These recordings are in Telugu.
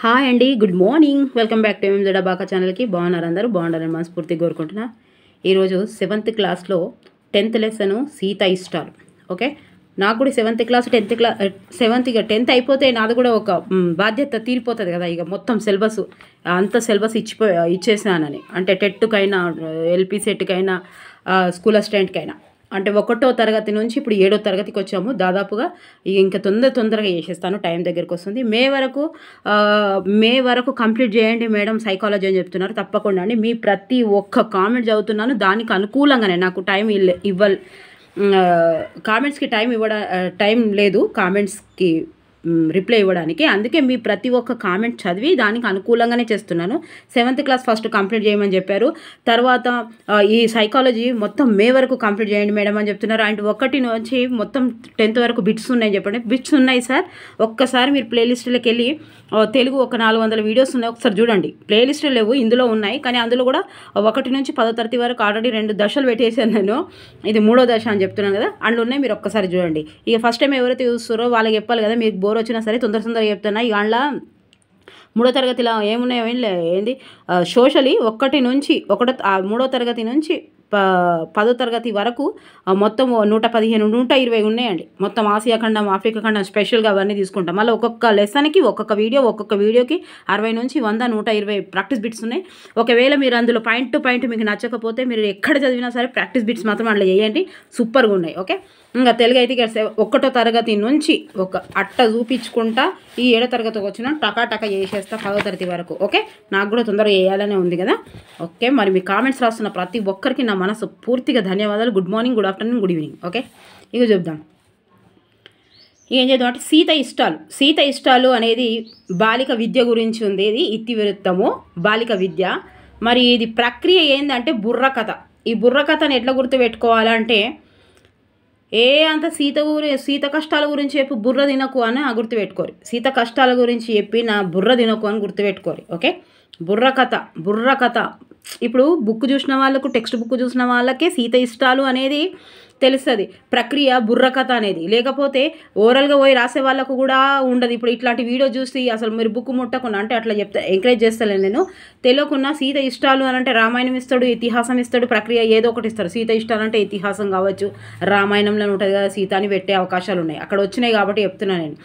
హాయ్ అండి, good morning. Welcome back to MZ abaca ఛానల్కి. బాగున్నారు అందరూ? బాగుండాలని మనస్ఫూర్తిగా కోరుకుంటున్నా. ఈరోజు 7th క్లాస్లో 10th లెసను సీత ఇష్టాలు. ఓకే, నాకు కూడా 7th క్లాస్ 7th ఇక 10th అయిపోతే నాది కూడా ఒక బాధ్యత తీరిపోతుంది కదా. ఇక మొత్తం సిలబస్ అంత సిలబస్ ఇచ్చేసానని, అంటే టెట్కైనా ఎల్పీ సెట్కైనా స్కూల్ అసిస్టెంట్కైనా, అంటే 1వ తరగతి నుంచి ఇప్పుడు 7వ తరగతికి వచ్చాము. దాదాపుగా ఇంకా తొందరగా చేసేస్తాను, టైం దగ్గరికి వస్తుంది. మే వరకు కంప్లీట్ చేయండి మేడం సైకాలజీ అని చెప్తున్నారు. తప్పకుండా అండి, మీ ప్రతి ఒక్క కామెంట్ చదువుతున్నాను. దానికి అనుకూలంగానే నాకు టైం కామెంట్స్కి టైం లేదు, కామెంట్స్కి రిప్లై ఇవ్వడానికి. అందుకే మీ ప్రతి ఒక్క కామెంట్ చదివి దానికి అనుకూలంగానే చేస్తున్నాను. 7th క్లాస్ ఫస్ట్ కంప్లీట్ చేయమని చెప్పారు. తర్వాత ఈ సైకాలజీ మొత్తం మే వరకు కంప్లీట్ చేయండి మేడం అని చెప్తున్నారు. అండ్ 1 నుంచి మొత్తం 10th వరకు బిట్స్ ఉన్నాయి చెప్పండి. బిట్స్ ఉన్నాయి సార్, ఒక్కసారి మీరు ప్లేలిస్టులోకి వెళ్ళి తెలుగు ఒక 400 వీడియోస్ ఉన్నాయి, ఒకసారి చూడండి. ప్లేలిస్టులు లేవు, ఇందులో ఉన్నాయి, కానీ అందులో కూడా 1 నుంచి 10వ తరగతి వరకు ఆల్రెడీ 2 దశలు పెట్టేసాను నేను. ఇది 3వ దశ అని చెప్తున్నాను కదా, అందులో ఉన్నాయి, మీరు ఒక్కసారి చూడండి. ఇక ఫస్ట్ టైం ఎవరైతే చూస్తారో వాళ్ళకి చెప్పాలి కదా, మీకు బోర్ వచ్చినా సరే తొందరగా చెప్తున్నా. ఇక అందులో 3వ తరగతిలో ఏమున్నాయో ఏంది సోషలీ 3వ తరగతి నుంచి 10వ తరగతి వరకు మొత్తం 115 120 ఉన్నాయండి. మొత్తం ఆసియా ఖండం, ఆఫ్రికా ఖండం స్పెషల్గా అవన్నీ తీసుకుంటాం. మళ్ళీ ఒక్కొక్క లెసన్కి ఒక్కొక్క వీడియోకి 60 నుంచి 100 120 ప్రాక్టీస్ బిట్స్ ఉన్నాయి. ఒకవేళ మీరు అందులో పాయింట్ టు పాయింట్ మీకు నచ్చకపోతే మీరు ఎక్కడ చదివినా సరే ప్రాక్టీస్ బిట్స్ మాత్రం అట్లా చేయండి, సూపర్గా ఉన్నాయి. ఓకే, ఇంకా తెలుగు అయితే 1వ తరగతి నుంచి ఒక అట్ట చూపించుకుంటా ఈ 7వ తరగతికి వచ్చిన టకా చేసేస్తా 10వ తరగతి వరకు. ఓకే, నాకు కూడా తొందరగా చేయాలనే ఉంది కదా. ఓకే, మరి మీ కామెంట్స్ రాస్తున్న ప్రతి ఒక్కరికి నా మనసు పూర్తిగా ధన్యవాదాలు. Good morning, good afternoon, good evening. Okay, ఇక చూద్దాం. ఏం చేద్దాం అంటే సీత ఇష్టాలు అనేది బాలిక విద్య గురించి ఉంది. ఇది ఇతివృత్తము బాలిక విద్య. మరి ఇది ప్రక్రియ ఏంటంటే బుర్రకథ. ఈ బుర్రకథను ఎట్లా గుర్తుపెట్టుకోవాలంటే, అంత సీత కష్టాల గురించి చెప్పి బుర్ర తినకు అని గుర్తుపెట్టుకోరు. సీత కష్టాల గురించి చెప్పి నా బుర్ర తినకు అని గుర్తుపెట్టుకోరు. ఓకే, బుర్రకథ ఇప్పుడు బుక్ చూసిన వాళ్ళకు, టెక్స్ట్ బుక్ చూసిన వాళ్ళకే సీత ఇష్టాలు అనేది తెలుస్తుంది, ప్రక్రియ బుర్రకథ అనేది. లేకపోతే ఓరల్గా పోయి రాసే వాళ్ళకు కూడా ఉండదు. ఇప్పుడు ఇట్లాంటి వీడియో చూసి అసలు మీరు బుక్ ముట్టకుండా, అంటే అట్లా ఎంకరేజ్ చేస్తలేను నేను. తెలియకుండా సీత ఇష్టాలు అని అంటే రామాయణం ఇస్తాడు, ఇతిహాసం ఇస్తాడు, ప్రక్రియ ఏదో ఒకటి ఇస్తాడు. సీత ఇష్టాలు అంటే ఇతిహాసం కావచ్చు, రామాయణంలో ఉంటుంది కదా, సీతని పెట్టే అవకాశాలు ఉన్నాయి, అక్కడ వచ్చినాయి కాబట్టి చెప్తున్నాను నేను.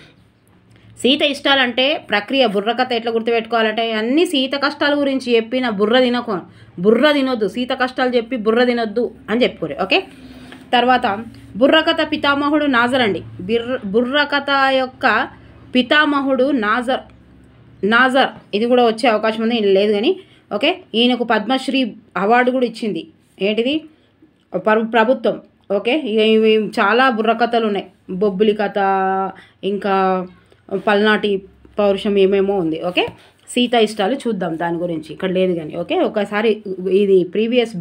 సీత ఇష్టాలంటే ప్రక్రియ బుర్రకథ ఎట్లా గుర్తుపెట్టుకోవాలంటే, అన్ని సీత కష్టాల గురించి చెప్పి నా బుర్ర తినొద్దు, సీత కష్టాలు చెప్పి బుర్ర తినొద్దు అని చెప్పుకోరు. ఓకే, తర్వాత బుర్రకథ పితామహుడు నాజర్ అండి. బుర్రకథ యొక్క పితామహుడు నాజర్ ఇది కూడా వచ్చే అవకాశం ఉంది, ఇది లేదు కానీ. ఓకే, ఈయనకు పద్మశ్రీ అవార్డు కూడా ఇచ్చింది, ఏంటిది ప్రభుత్వం. ఓకే, ఇవి చాలా బుర్రకథలు ఉన్నాయి, బొబ్బిలి కథ, ఇంకా పల్నాటి పౌరుషం ఏమేమో ఉంది. ఓకే, సీత ఇష్టాలు చూద్దాం, దాని గురించి ఇక్కడ లేదు కానీ. ఓకే, ఒకసారి ఇది ప్రీవియస్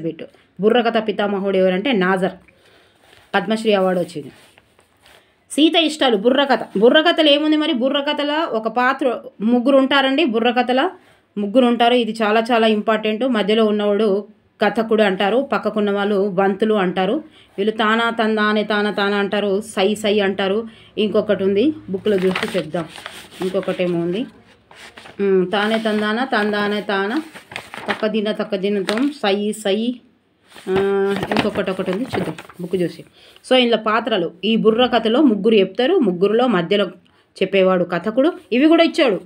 బిట్. బుర్రకథ పితామహుడు ఎవరంటే నాజర్, పద్మశ్రీ అవార్డు వచ్చింది. సీత ఇష్టాలు బుర్రకథలు ఏముంది మరి? బుర్రకథల ఒక పాత్ర ముగ్గురు ఉంటారండి. బుర్రకథల ముగ్గురు ఉంటారు, ఇది చాలా ఇంపార్టెంట్. మధ్యలో ఉన్నవాడు కథకుడు అంటారు, పక్కకున్న వాళ్ళు వంతులు అంటారు. వీళ్ళు తానా అంటారు, సై అంటారు. ఇంకొకటి ఉంది, బుక్లో చూసి చెప్దాం. ఇంకొకటి ఏమో ఉంది, తానే తాన తక్కదినతో సై. ఇంకొకటి ఉంది, చూద్దాం బుక్ చూసి. సో ఇందులో పాత్రలు ఈ బుర్రకథలో ముగ్గురు చెప్తారు, ముగ్గురులో మధ్యలో చెప్పేవాడు కథకుడు. ఇవి కూడా ఇచ్చాడు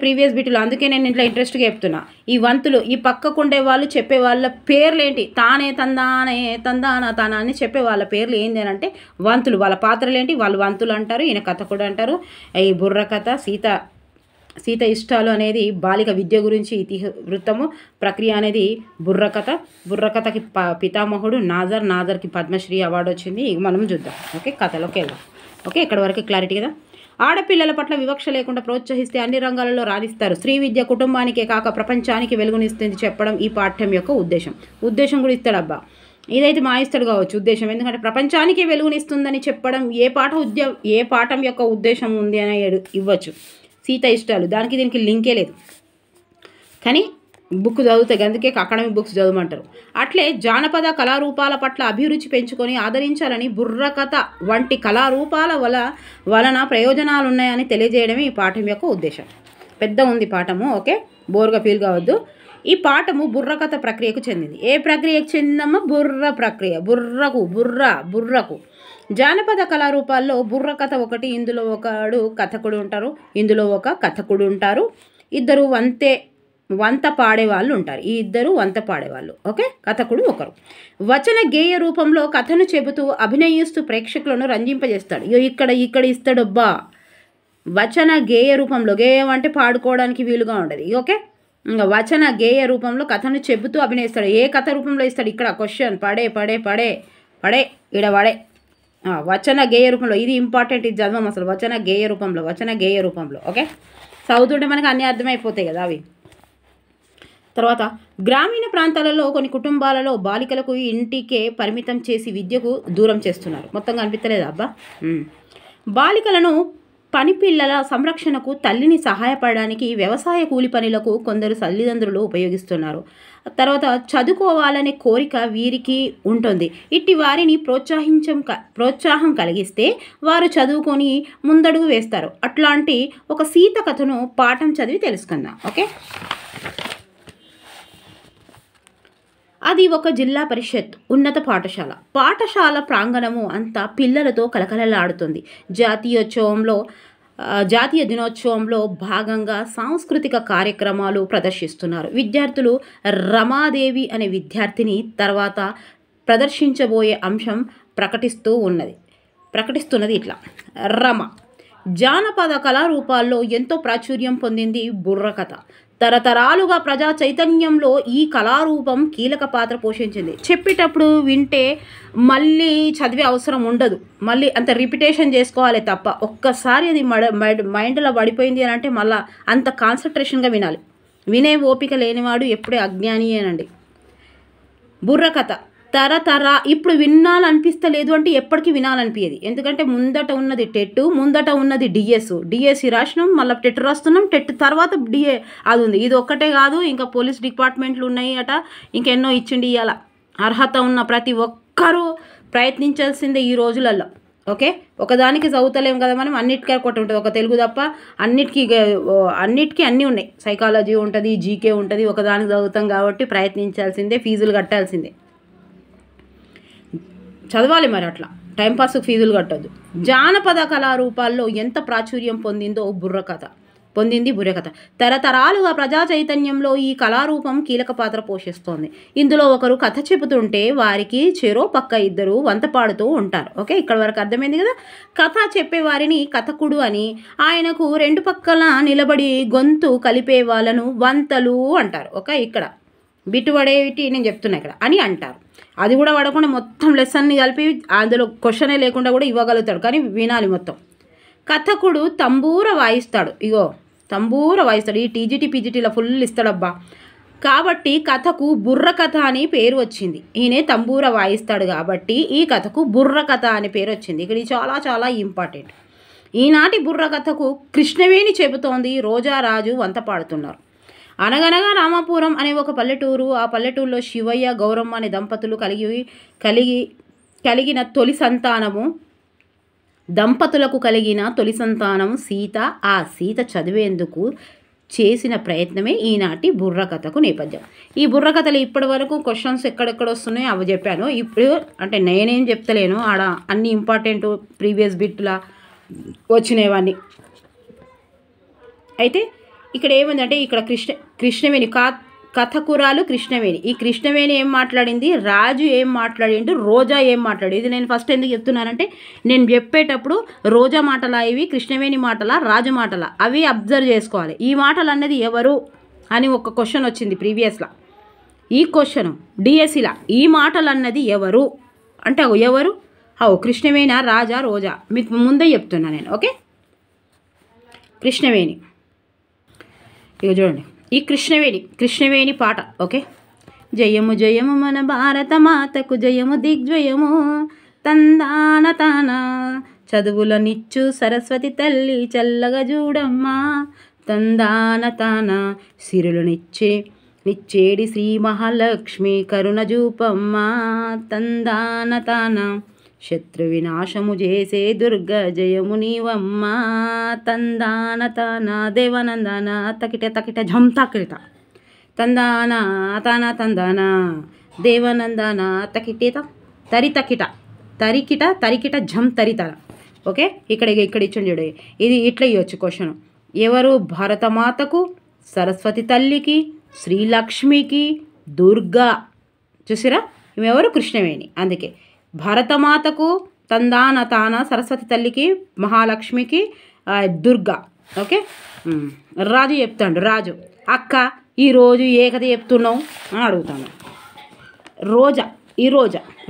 ప్రీవియస్ బిట్లో, అందుకే నేను ఇంట్లో ఇంట్రెస్ట్గా చెప్తున్నా. ఈ వంతులు, ఈ పక్కకుండే వాళ్ళు చెప్పే వాళ్ళ పేర్లు ఏంటి? తానా అని చెప్పే వాళ్ళ పేర్లు ఏంటి అని అంటే వంతులు. వాళ్ళ పాత్రలు ఏంటి? వాళ్ళు వంతులు అంటారు, ఈయన కథకుడు అంటారు. ఈ బుర్రకథ సీత ఇష్టాలు అనేది బాలిక విద్య గురించి ఇతివృత్తము, ప్రక్రియ అనేది బుర్రకథకి పితామహుడు నాజర్కి పద్మశ్రీ అవార్డు వచ్చింది. మనం చూద్దాం. ఓకే, కథలోకి వెళ్దాం. ఓకే, ఇక్కడ వరకు క్లారిటీ కదా. ఆడపిల్లల పట్ల వివక్ష లేకుండా ప్రోత్సహిస్తే అన్ని రంగాలలో రాణిస్తారు. స్త్రీ విద్య కుటుంబానికే కాక ప్రపంచానికి వెలుగునిస్తుంది చెప్పడం ఈ పాఠ్యం యొక్క ఉద్దేశం కూడా ఇస్తాడబ్బా. ఇదైతే మా ఇస్తాడు కావచ్చు ఉద్దేశం, ఎందుకంటే ప్రపంచానికి వెలుగునిస్తుందని చెప్పడం ఏ పాఠం యొక్క ఉద్దేశం ఉంది అని ఇవ్వచ్చు. సీత ఇష్టాలు, దానికి దీనికి లింకే లేదు, కానీ బుక్ చదువుతాయి, అందుకే అకాడమిక్ బుక్స్ చదవమంటారు. అట్లే జానపద కళారూపాల పట్ల అభిరుచి పెంచుకొని ఆదరించాలని బుర్రకథ వంటి కళారూపాల వలన ప్రయోజనాలు ఉన్నాయని తెలియజేయడమే ఈ పాఠం యొక్క ఉద్దేశం. పెద్ద ఉంది పాఠము, ఓకే, బోర్గా ఫీల్ కావద్దు. ఈ పాఠము బుర్రకథ ప్రక్రియకు చెందింది. ఏ ప్రక్రియకు చెందిందమ్మా? బుర్ర ప్రక్రియ. బుర్రకు జానపద కళారూపాల్లో బుర్రకథ ఒకటి. ఇందులో ఒకడు కథకుడు ఉంటారు, ఇందులో ఒక కథకుడు ఉంటారు, ఇద్దరు వంత పాడేవాళ్ళు ఉంటారు. ఈ ఇద్దరు వంత పాడేవాళ్ళు, ఓకే, కథకుడు ఒకరు. వచన గేయ రూపంలో కథను చెబుతూ అభినయిస్తూ ప్రేక్షకులను రంజింపజేస్తాడు. ఇక్కడ ఇస్తాడబ్బా వచన గేయ రూపంలో. గేయం అంటే పాడుకోవడానికి వీలుగా ఉండదు, ఓకే. ఇంకా వచన గేయ రూపంలో కథను చెబుతూ అభినయిస్తాడు. ఏ కథ రూపంలో ఇస్తాడు? ఇక్కడ క్వశ్చన్ పడే ఇడ పడే వచన గేయ రూపంలో. ఇది ఇంపార్టెంట్, ఇది చదవం అసలు. వచన గేయ రూపంలో, ఓకే. చదువుతుంటే మనకు అన్నీ అర్థమైపోతాయి కదా అవి. తర్వాత గ్రామీణ ప్రాంతాలలో కొన్ని కుటుంబాలలో బాలికలకు ఇంటికే పరిమితం చేసి విద్యకు దూరం చేస్తున్నారు. మొత్తం కనిపించలేదా అబ్బా? బాలికలను పనిపిల్లల సంరక్షణకు తల్లిని సహాయపడడానికి వ్యవసాయ కూలి పనులకు కొందరు తల్లిదండ్రులు ఉపయోగిస్తున్నారు. తర్వాత చదువుకోవాలనే కోరిక వీరికి ఉంటుంది. ఇట్టి వారిని ప్రోత్సాహం కలిగిస్తే వారు చదువుకొని ముందడుగు వేస్తారు. అట్లాంటి ఒక సీత కథను పాఠం చదివి తెలుసుకుందాం, ఓకే. అది ఒక జిల్లా పరిషత్ ఉన్నత పాఠశాల ప్రాంగణము అంతా పిల్లలతో కలకలలాడుతుంది. జాతీయ దినోత్సవంలో భాగంగా సాంస్కృతిక కార్యక్రమాలు ప్రదర్శిస్తున్నారు. విద్యార్థులు రమాదేవి అనే విద్యార్థిని తర్వాత ప్రదర్శించబోయే అంశం ప్రకటిస్తున్నది ఇట్లా. రమ జానపద కళారూపాల్లో ఎంతో ప్రాచుర్యం పొందింది బుర్రకథ. తరతరాలుగా ప్రజా చైతన్యంలో ఈ కళారూపం కీలక పాత్ర పోషించింది. చెప్పేటప్పుడు వింటే మళ్ళీ చదివే అవసరం ఉండదు, మళ్ళీ అంత రిపిటేషన్ చేసుకోవాలి తప్ప. ఒక్కసారి అది మైండ్లో పడిపోయింది అని అంటే మళ్ళీ అంత కాన్సన్ట్రేషన్గా వినాలి. వినే ఓపిక లేనివాడు ఎప్పుడే అజ్ఞానియేనండి. బుర్రకథ ఇప్పుడు వినాలనిపిస్తలేదు అంటే ఎప్పటికీ వినాలనిపించేది. ఎందుకంటే ముందట ఉన్నది టెట్, ముందట ఉన్నది డిఎస్సి రాసినాం, మళ్ళీ టెట్ రాస్తున్నాం, టెట్ తర్వాత డిఏ అది ఉంది. ఇది ఒక్కటే కాదు, ఇంకా పోలీస్ డిపార్ట్మెంట్లు ఉన్నాయి అట, ఇంకెన్నో ఇచ్చిండి. ఇవాళ అర్హత ఉన్న ప్రతి ఒక్కరూ ప్రయత్నించాల్సిందే ఈ రోజులలో, ఓకే. ఒకదానికి చదువుతలేం కదా మనం, అన్నిటికీ ఒకటి ఉంటుంది, ఒక తెలుగు తప్ప అన్నిటికీ అన్నీ ఉన్నాయి. సైకాలజీ ఉంటుంది, జీకే ఉంటుంది, ఒకదానికి చదువుతాం కాబట్టి ప్రయత్నించాల్సిందే, ఫీజులు కట్టాల్సిందే, చదవాలి. మరి అట్లా టైంపాస్కి ఫీజులు కట్టద్దు. జానపద కళారూపాల్లో ఎంత ప్రాచుర్యం పొందింది బుర్రకథ. తరతరాలుగా ప్రజా చైతన్యంలో ఈ కళారూపం కీలక పాత్ర పోషిస్తోంది. ఇందులో ఒకరు కథ చెబుతుంటే వారికి చెరో పక్క ఇద్దరు వంత పాడుతూ ఉంటారు, ఓకే. ఇక్కడ వరకు అర్థమైంది కదా. కథ చెప్పేవారిని కథకుడు అని, ఆయనకు రెండు పక్కల నిలబడి గొంతు కలిపే వాళ్ళను వంతలు అంటారు, ఓకే. ఇక్కడ బిట్టు పడేటి నేను చెప్తున్నా ఇక్కడ అని అంటారు. అది కూడా పడకుండా మొత్తం లెసన్ని కలిపి అందులో క్వశ్చనే లేకుండా కూడా ఇవ్వగలుగుతాడు, కానీ వినాలి మొత్తం. కథకుడు తంబూర వాయిస్తాడు, ఈ టీజీటీ పీజీటీలో ఫుల్ ఇస్తాడబ్బా. కాబట్టి కథకు బుర్రకథ అని పేరు వచ్చింది. ఈయనే తంబూర వాయిస్తాడు కాబట్టి ఈ కథకు బుర్రకథ అని పేరు వచ్చింది. ఇక్కడ చాలా చాలా ఇంపార్టెంట్. ఈనాటి బుర్రకథకు కృష్ణవేణి చెబుతోంది, రోజారాజు వంత పాడుతున్నారు. అనగనగా రామాపురం అనే ఒక పల్లెటూరు. ఆ పల్లెటూరులో శివయ్య, గౌరమ్మ అనే దంపతులు కలిగిన తొలి సంతానము సీత. ఆ సీత చదివేందుకు చేసిన ప్రయత్నమే ఈనాటి బుర్రకథకు నేపథ్యం. ఈ బుర్రకథలు ఇప్పటి వరకు క్వశ్చన్స్ ఎక్కడెక్కడ వస్తున్నాయో అవి చెప్పాను. ఇప్పుడు అంటే నేనేం చెప్తలేను, ఆడ అన్ని ఇంపార్టెంట్ ప్రీవియస్ బిట్లా వచ్చినవన్నీ. అయితే ఇక్కడ ఏముందంటే, ఇక్కడ కృష్ణవేణి కథకురాలు కృష్ణవేణి. ఈ కృష్ణవేణి ఏం మాట్లాడింది, రాజు ఏం మాట్లాడిండు, రోజా ఏం మాట్లాడి. ఇది నేను ఫస్ట్ ఎందుకు చెప్తున్నానంటే, నేను చెప్పేటప్పుడు రోజా మాటలా ఇవి, కృష్ణవేణి మాటలా, రాజు మాటలా, అవి అబ్జర్వ్ చేసుకోవాలి. ఈ మాటలు అన్నది ఎవరు అని ఒక క్వశ్చన్ వచ్చింది ప్రీవియస్లో. ఈ క్వశ్చన్ డిఎస్సిలా, ఈ మాటలు అన్నది ఎవరు అంటే ఎవరు, కృష్ణవేణి, రాజా, రోజా, మీకు ముందే చెప్తున్నా నేను, ఓకే. కృష్ణవేణి ఇక చూడండి, ఈ కృష్ణవేణి పాట, ఓకే. జయము జయము మన భారత మాతకు జయము దిగ్జయము, తందాన తాన చదువులనిచ్చు సరస్వతి తల్లి చల్లగా చూడమ్మా, తందాన తాన సిరులనిచ్చే నిచ్చేడి శ్రీ మహాలక్ష్మి కరుణజూపమ్మ తందాన తాన శత్రు వినాశము చేసే దుర్గ జయము నీవమ్మ తందాన తాన దేవనందన తకిట తకిట ఝం తకిట తందాన తాన తందాన దేవనందన తకిటేత తరి తకిట తరికిట తరికిట ఝం తరితర. ఓకే, ఇక్కడ ఇచ్చింది చూడ, ఇది ఇట్లా ఇవ్వచ్చు క్వశ్చన్. ఎవరు భారతమాతకు, సరస్వతి తల్లికి, శ్రీలక్ష్మికి, దుర్గా, చూసిరా ఎవరు కృష్ణవేణి. అందుకే భారతమాతకు తందాన తాన, సరస్వతి తల్లికి, మహాలక్ష్మికి, దుర్గా. ఓకే, రాజు చెప్తాడు. రాజు అక్క ఈరోజు ఏ కథ చెప్తున్నావు అని అడుగుతాను.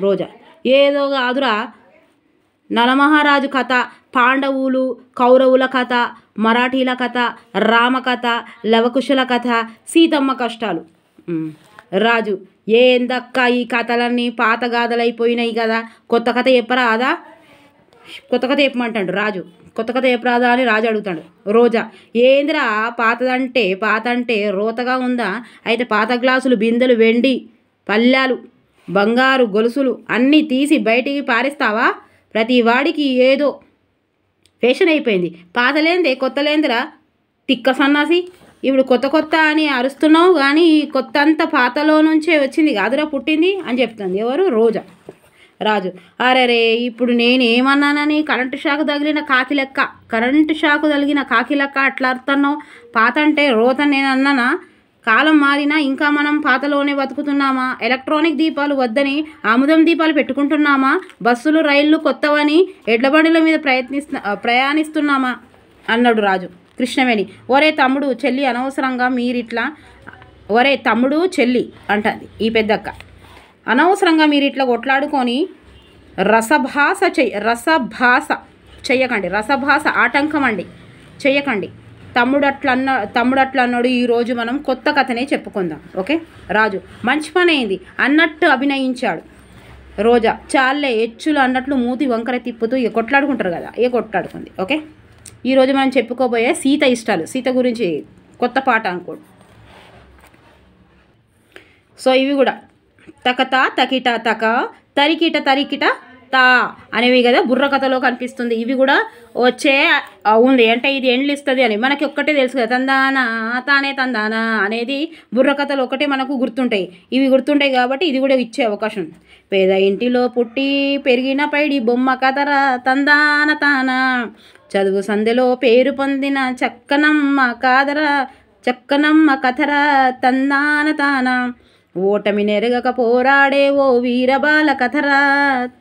రోజా ఏదో కాదురా, నలమహారాజు కథ, పాండవులు కౌరవుల కథ, మరాఠీల కథ, రామ కథ, లవకుశల కథ, సీతమ్మ కష్టాలు. రాజు ఏందక్క ఈ కథలన్నీ పాత గాథలైపోయినాయి కదా, కొత్త కథ చెప్పరాదా, కొత్త కథ చెప్పమంటాడు రాజు. కొత్త కథ చెప్పరాదా అని రాజు అడుగుతాడు. రోజా ఏందిరా పాత అంటే రోతగా ఉందా, అయితే పాత గ్లాసులు, బిందెలు, వెండి పళ్ళాలు, బంగారు గొలుసులు అన్నీ తీసి బయటికి పారేస్తావా, ప్రతి వాడికి ఏదో ఫ్యాషన్ అయిపోయింది, పాతలేందే కొత్తలేందిరా తిక్క సన్నాసి, ఇప్పుడు కొత్త అని అరుస్తున్నావు కానీ ఈ కొత్త అంతా పాతలో నుంచే వచ్చింది కాదురా పుట్టింది అని చెప్తుంది. ఎవరు? రోజా. రాజు అరే ఇప్పుడు నేను ఏమన్నానని కరెంటు షాకు తగిలిన కాకి లెక్క అట్లా అరుతున్నావు, పాత అంటే రోత నేను అన్నానా, కాలం మారినా ఇంకా మనం పాతలోనే బతుకుతున్నామా, ఎలక్ట్రానిక్ దీపాలు వద్దని ఆముదం దీపాలు పెట్టుకుంటున్నామా, బస్సులు రైళ్లు కొత్తవని ఎడ్లబండిల మీద ప్రయాణిస్తున్నామా అన్నాడు రాజు. కృష్ణవేణి ఒరే తమ్ముడు చెల్లి అనవసరంగా మీరిట్లా, ఒరే తమ్ముడు చెల్లి అంటుంది ఈ పెద్దక్క, అనవసరంగా మీరిట్లా కొట్లాడుకొని రసభాస చెయ్యకండి, రసభాస ఆటంకం అండి చెయ్యకండి. తమ్ముడు అట్లా అన్నాడు, ఈరోజు మనం కొత్త కథనే చెప్పుకుందాం. ఓకే, రాజు మంచి పని అయింది అన్నట్టు అభినయించాడు. రోజా చాలే ఎచ్చులు అన్నట్లు మూతి వంకర తిప్పుతూ కొట్లాడుకుంటారు కదా, కొట్లాడుకుంది. ఓకే, ఈరోజు మనం చెప్పుకోబోయే సీత ఇష్టాలు, సీత గురించి కొత్త పాట అనుకోండి. సో ఇవి కూడా తకత తకిట తక, తరికిట తా అనేవి కదా బుర్ర కథలో కనిపిస్తుంది. ఇవి కూడా వచ్చే ఉంది అంటే ఇది ఎండ్లు ఇస్తుంది అని మనకి ఒక్కటే తెలుసు కదా, తందానా అనేది బుర్ర కథలు ఒకటే మనకు గుర్తుంటాయి. ఇవి గుర్తుంటాయి కాబట్టి ఇది కూడా ఇచ్చే అవకాశం. పేద ఇంటిలో పుట్టి పెరిగిన పైడి బొమ్మ కథరా తందాన తాన, చదువు సందెలో పేరు పొందిన చక్కనమ్మ కథరా తందాన తాన, ఓటమి నెరగక పోరాడే ఓ వీరబాల కథరా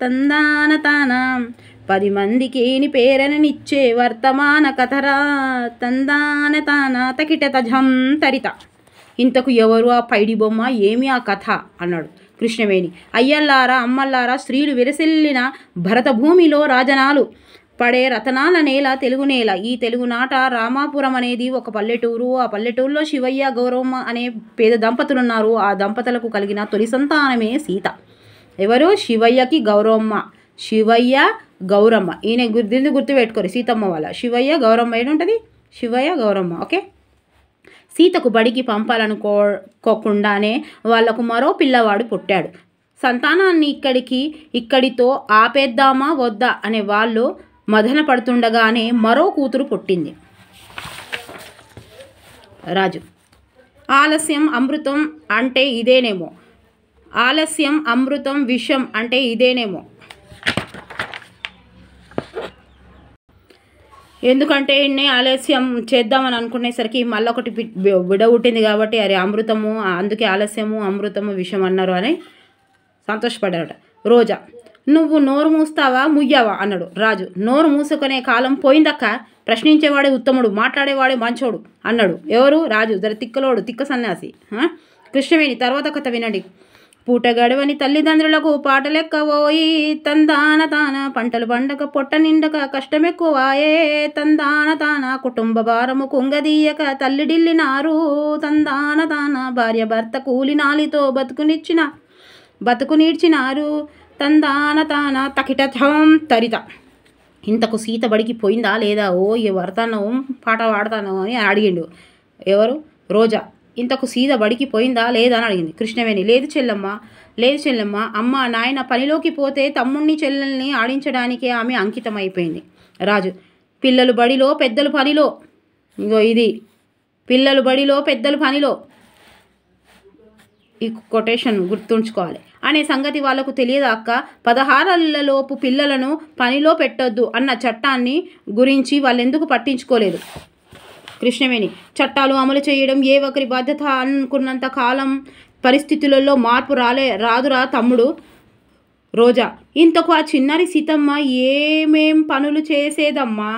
తందాన తాన, 10 మందికి పేరనిచ్చే వర్తమాన కథరా తందాన తాన తకిట తజం తరిత. ఇంతకు ఎవరు ఆ పైడి బొమ్మ, ఏమి ఆ కథ అన్నాడు కృష్ణవేణి. అయ్యల్లారా అమ్మల్లారా, స్త్రీలు విరసిల్లిన భరత భూమిలో రాజనాలు పడే రతనాల నేల తెలుగు నేల. ఈ తెలుగునాట రామాపురం అనేది ఒక పల్లెటూరు. ఆ పల్లెటూరులో శివయ్య గౌరమ్మ అనే పేద దంపతులున్నారు. ఆ దంపతులకు కలిగిన తొలి సంతానమే సీత. ఎవరు? శివయ్యకి గౌరమ్మ, శివయ్య గౌరమ్మ. ఈయన గుర్తుపెట్టుకోరు, సీతమ్మ వాళ్ళ శివయ్య గౌరమ్మ ఏంటి ఉంటుంది, శివయ్య గౌరమ్మ. ఓకే, సీతకు బడికి పంపాలనుకోకుండానే వాళ్లకు మరో పిల్లవాడు పుట్టాడు. సంతానాన్ని ఇక్కడితో ఆపేద్దామా వద్దా అనే వాళ్ళు మదన పడుతుండగానే మరో కూతురు పుట్టింది. రాజు ఆలస్యం అమృతం అంటే ఇదేనేమో, ఆలస్యం అమృతం విషం అంటే ఇదేనేమో. ఎందుకంటే ఆలస్యం చేద్దామని అనుకునేసరికి మళ్ళీ ఒకటి బిడ పుట్టింది కాబట్టి అరే అమృతము, అందుకే ఆలస్యము అమృతము విషం అన్నారు అని సంతోషపడ్డారట. రోజా నువ్వు నోరు మూస్తావా ముయ్యావా అన్నాడు. రాజు నోరు మూసుకునే కాలం పోయిందక్క, ప్రశ్నించేవాడే ఉత్తముడు, మాట్లాడేవాడే మంచోడు అన్నాడు. ఎవరు? రాజు. తిక్కలోడు, తిక్క సన్యాసి. కృష్ణవేణి తర్వాత కథ వినండి. పూట గడవని తల్లిదండ్రులకు పాటలెక్కవోయి తందాన తాన, పంటలు పండక పొట్ట నిండక కష్టమెక్కువాయే తందాన తాన, కుటుంబ భారము కుంగదీయక తల్లిడిల్లినారు తందాన తాన, భార్య భర్త కూలినాలితో బతుకునీడ్చినారు తందాన తాన తకిట థం తరిత. ఇంతకు సీత బడికి పోయిందా లేదా, ఓ ఈ వర్తాను పాట పాడతాను అని అడిగిండు. ఎవరు? రోజా. ఇంతకు సీత బడికి పోయిందా లేదా అని అడిగింది. కృష్ణవేణి లేదు చెల్లెమ్మ, అమ్మ నాయన పనిలోకి పోతే తమ్ముణ్ణి చెల్లెల్ని ఆడించడానికే ఆమె అంకితం అయిపోయింది. రాజు పిల్లలు బడిలో పెద్దలు పనిలో, ఇంకో ఇది పిల్లలు బడిలో పెద్దలు పనిలో, ఈ కొటేషన్ గుర్తుంచుకోవాలి అనే సంగతి వాళ్ళకు తెలియదా అక్క? 16 పిల్లలను పనిలో పెట్టొద్దు అన్న చట్టాన్ని గురించి వాళ్ళెందుకు పట్టించుకోలేదు? కృష్ణవేణి చట్టాలు అమలు చేయడం ఏ ఒకరి బాధ్యత అనుకున్నంత కాలం పరిస్థితులలో మార్పు రాదురా తమ్ముడు. రోజా ఇంతకు ఆ చిన్నారి సీతమ్మ ఏమేం పనులు చేసేదమ్మా?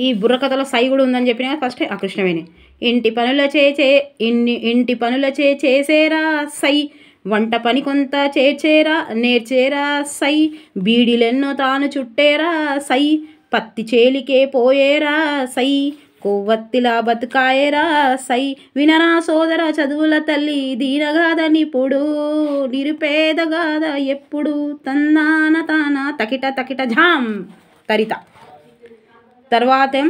ఈ బుర్రకథలో సై కూడా ఉందని చెప్పిన ఫస్ట్ ఆ కృష్ణవేణి ఇంటి పనుల చేసేరా సై, వంట పని కొంత నేర్చేరా సై, బీడిలెన్నో తాను చుట్టేరా సై, పత్తి చేలికే పోయేరా సై, కొవ్వత్తిలా బతుకాయేరా సై, వినరా సోదర చదువుల తల్లి దీనగాదనిప్పుడు నిరుపేదగాద ఎప్పుడు తన్నాన తాన తకిట తకిట ఝాం తరిత. తర్వాత ఏం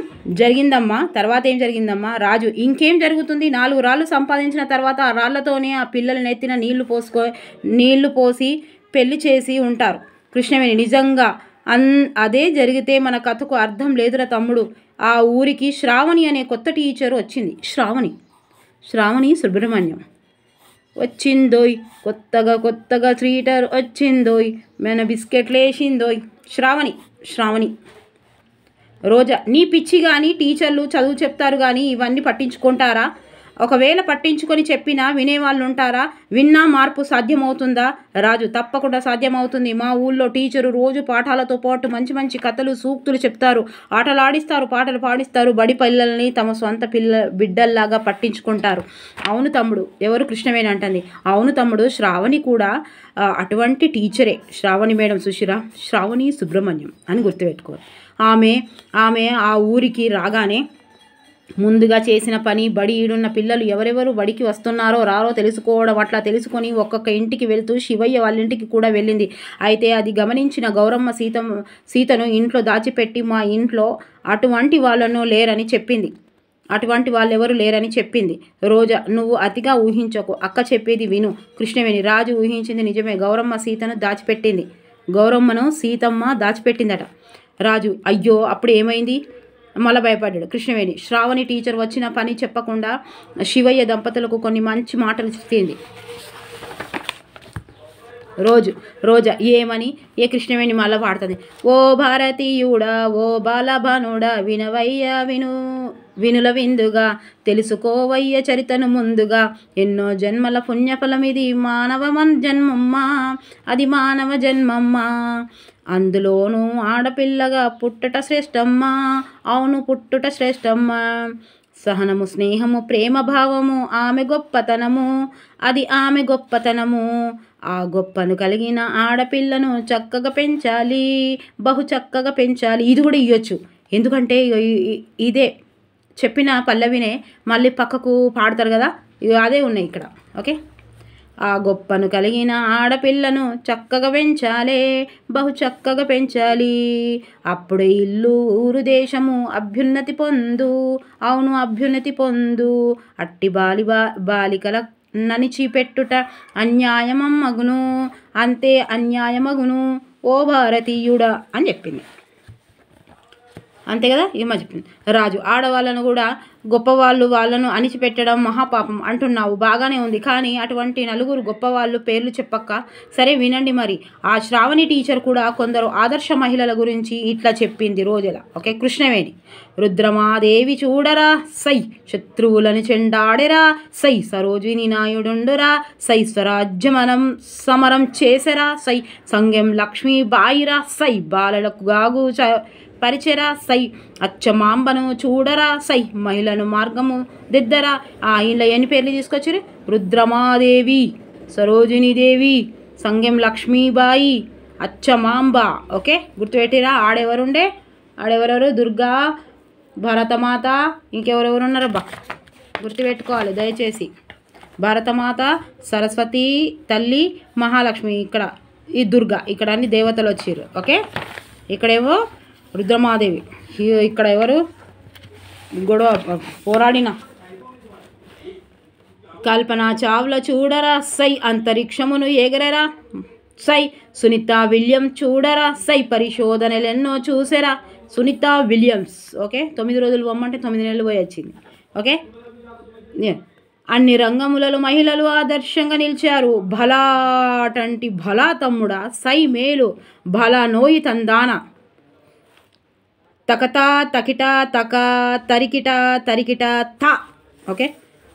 జరిగిందమ్మా? రాజు ఇంకేం జరుగుతుంది? 4 రాళ్ళు సంపాదించిన తర్వాత ఆ రాళ్లతోనే ఆ పిల్లల నెత్తిన నీళ్లు పోసి పెళ్లి చేసి ఉంటారు. కృష్ణవేణి నిజంగా అదే జరిగితే మన కథకు అర్థం లేదురా తమ్ముడు. ఆ ఊరికి శ్రావణి అనే కొత్త టీచరు వచ్చింది. శ్రావణి సుబ్రహ్మణ్యం వచ్చిందోయ్, కొత్తగా ట్రీటర్ వచ్చిందోయ్, మన బిస్కెట్లు వేసిందోయ్. శ్రావణి రోజా నీ పిచ్చి కానీ టీచర్లు చదువు చెప్తారు కానీ ఇవన్నీ పట్టించుకుంటారా? ఒకవేళ పట్టించుకొని చెప్పినా వినేవాళ్ళు ఉంటారా? విన్నా మార్పు సాధ్యమవుతుందా? రాజు తప్పకుండా సాధ్యమవుతుంది. మా ఊళ్ళో టీచరు రోజు పాఠాలతో పాటు మంచి కథలు సూక్తులు చెప్తారు, ఆటలాడిస్తారు, పాటలు పాడిస్తారు, బడి పిల్లల్ని తమ సొంత బిడ్డల్లాగా పట్టించుకుంటారు. అవును తమ్ముడు. ఎవరు? కృష్ణవేణి అంటుంది. అవును తమ్ముడు, శ్రావణి కూడా అటువంటి టీచరే. శ్రావణి మేడం సుశిరా, శ్రావణి సుబ్రహ్మణ్యం అని గుర్తుపెట్టుకోవాలి. ఆమె ఆ ఊరికి రాగానే ముందుగా చేసిన పని బడి ఈడున్న పిల్లలు ఎవరెవరు బడికి వస్తున్నారో రారో తెలుసుకోవడం. అట్లా తెలుసుకొని ఒక్కొక్క ఇంటికి వెళ్తూ శివయ్య వాళ్ళ ఇంటికి కూడా వెళ్ళింది. అయితే అది గమనించిన గౌరమ్మ సీతను ఇంట్లో దాచిపెట్టి మా ఇంట్లో అటువంటి వాళ్ళెవరు లేరని చెప్పింది. రోజా నువ్వు అతిగా ఊహించకు, అక్క చెప్పేది విను. కృష్ణవేణి రాజు ఊహించింది నిజమే. గౌరమ్మను సీతమ్మ దాచిపెట్టిందట. రాజు అయ్యో అప్పుడు ఏమైంది? మళ్ళీ భయపడ్డాడు. కృష్ణవేణి శ్రావణి టీచర్ వచ్చిన పని చెప్పకుండా శివయ్య దంపతులకు కొన్ని మంచి మాటలు చెప్పింది. రోజా ఏమని? కృష్ణవేణి మళ్ళీ పాడుతుంది. ఓ భారతీయుడా ఓ బాలభానుడా వినవయ్య వినుల విందుగా తెలుసుకోవయ్య చరితను ముందుగా, ఎన్నో జన్మల పుణ్యఫలమిది మానవ జన్మమ్మా, అందులోనూ ఆడపిల్లగా పుట్టుట శ్రేష్టమ్మా. అవును పుట్టుట శ్రేష్టమ్మా. సహనము స్నేహము ప్రేమ భావము ఆమె గొప్పతనము, అది ఆమె గొప్పతనము. ఆ గొప్పను కలిగిన ఆడపిల్లను చక్కగా పెంచాలి, బహు చక్కగా పెంచాలి. ఇది కూడా ఇవ్వచ్చు, ఎందుకంటే ఇదే చెప్పిన పల్లవినే మళ్ళీ పక్కకు పాడతారు కదా, అదే ఉన్నాయి ఇక్కడ. ఓకే, ఆ గొప్పను కలిగిన ఆడపిల్లను చక్కగా పెంచాలే, బహు చక్కగా పెంచాలి. అప్పుడే ఇల్లు ఊరు దేశము అభ్యున్నతి పొందు. అవును అభ్యున్నతి పొందు. అట్టి బాలికల నణిచిపెట్టుట అన్యాయమగును, అంతే అన్యాయమగును ఓ భారతీయుడా అని చెప్పింది. అంతే కదా, ఏమో చెప్పింది. రాజు ఆడవాళ్ళను కూడా గొప్పవాళ్ళు వాళ్ళను అణిచిపెట్టడం మహాపాపం అంటున్నావు, బాగానే ఉంది. కానీ అటువంటి నలుగురు గొప్పవాళ్ళు పేర్లు చెప్పక్క. సరే వినండి మరి. ఆ శ్రావణి టీచర్ కూడా కొందరు ఆదర్శ మహిళల గురించి ఇట్లా చెప్పింది రోజుల. ఓకే, కృష్ణవేణి రుద్రమాదేవి చూడరా సై, శత్రువులను చెండాడెరా సై, సరోజిని నాయుడుండురా సై, స్వరాజ్యమనం సమరం చేసెరా సై, సంగెం లక్ష్మీబాయిరా సై, బాలలకు గాగు పరిచెరా సై, అచ్చమాంబను చూడరా సై, మహిళను మార్గము దిద్దరా. ఇలా ఎన్ని పేర్లు తీసుకొచ్చారు? రుద్రమాదేవి, సరోజినీదేవి, సంగెం లక్ష్మీబాయి, అచ్చమాంబ. ఓకే, గుర్తుపెట్టిరా. ఆడెవరెవరు? దుర్గా, భరతమాత, ఇంకెవరెవరు ఉన్నారబ్బా గుర్తుపెట్టుకోవాలి దయచేసి. భరతమాత, సరస్వతి తల్లి, మహాలక్ష్మి, ఇక్కడ ఈ దుర్గా, ఇక్కడ అన్ని దేవతలు వచ్చారు. ఓకే, ఇక్కడేమో రుద్రమాదేవి, ఇక్కడ ఎవరు గొడవ పోరాడిన కల్పనా చావ్లా చూడరా సై అంతరిక్షమును ఎగరరా సై. సునీత విలియమ్స్ చూడరా సై పరిశోధనలెన్నో చూసారా సునీత విలియమ్స్. ఓకే 9 రోజులు పొమ్మంటే 9 నెలలు పోయి వచ్చింది. ఓకే అన్ని రంగములలో మహిళలు ఆదర్శంగా నిలిచారు. భలాటంటి భలా తమ్ముడా సై మేలు భలా నోయి తందాన తకతా తకిట తక తరికిట తరికిట త. ఓకే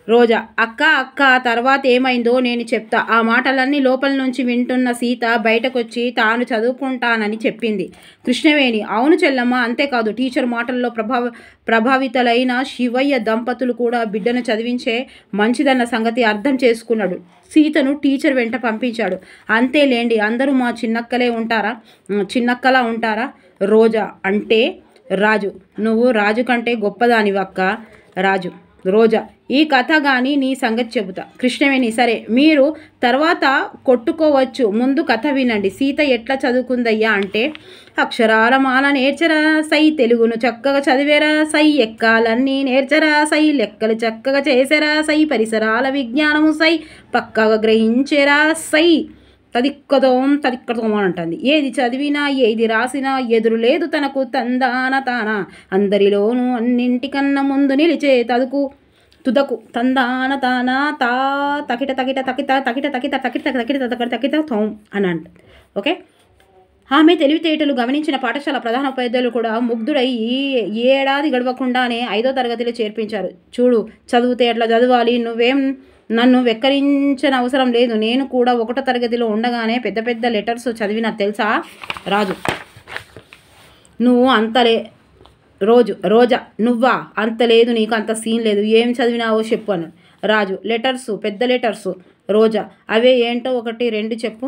రోజా అక్క అక్క తర్వాత ఏమైందో నేను చెప్తా. ఆ మాటలన్నీ లోపల నుంచి వింటున్న సీత బయటకొచ్చి తాను చదువుకుంటానని చెప్పింది. కృష్ణవేణి అవును చెల్లమ్మ, అంతేకాదు టీచర్ మాటల్లో ప్రభావితులైన శివయ్య దంపతులు కూడా బిడ్డను చదివించే మంచిదన్న సంగతి అర్థం చేసుకున్నాడు. సీతను టీచర్ వెంట పంపించాడు. అంతేలేండి, అందరూ మా చిన్నక్కలా ఉంటారా. రోజా అంటే రాజు, నువ్వు రాజు కంటే గొప్పదానివక్క. రాజు రోజా ఈ కథ కానీ నీ సంగతి చెబుతా. కృష్ణవేణి సరే, మీరు తర్వాత కొట్టుకోవచ్చు, ముందు కథ వినండి. సీత ఎట్లా చదువుకుందయ్యా అంటే అక్షరాల మాల నేర్చరా సై తెలుగును చక్కగా చదివేరా సై ఎక్కాలన్నీ నేర్చరా సై లెక్కలు చక్కగా చేసారా సై పరిసరాల విజ్ఞానము సై పక్కగా గ్రహించేరా సై తదిక్కదోం అని అంటుంది. ఏది చదివినా ఏది రాసినా ఎదురు లేదు తనకు తందాన తాన అందరిలోనూ అన్నింటికన్నా ముందు నిలిచే తుదకు తందాన తాన తా తకిట తకిట తకిట తకిట తకిట తకిట తకిట తకిట తకిట తోం అని అంట. ఓకే ఆమె తెలివితేటలు గమనించిన పాఠశాల ప్రధాన ఉపాధ్యాయులు కూడా ముగ్ధుడై ఏడాది గడవకుండానే 5వ తరగతిలో చేర్పించారు. చూడు చదివితే ఎట్లా చదవాలి, నువ్వేం నన్ను వెక్కరించిన అవసరం లేదు, నేను కూడా 1వ తరగతిలో ఉండగానే పెద్ద పెద్ద లెటర్స్ చదివినా తెలుసా. రాజు నువ్వు అంతలే రోజా నువ్వా అంత లేదు, నీకు అంత సీన్ లేదు, ఏం చదివినావో చెప్పు అన్నాడు. రాజు లెటర్సు పెద్ద లెటర్సు. రోజా అవే ఏంటో 1 2 చెప్పు.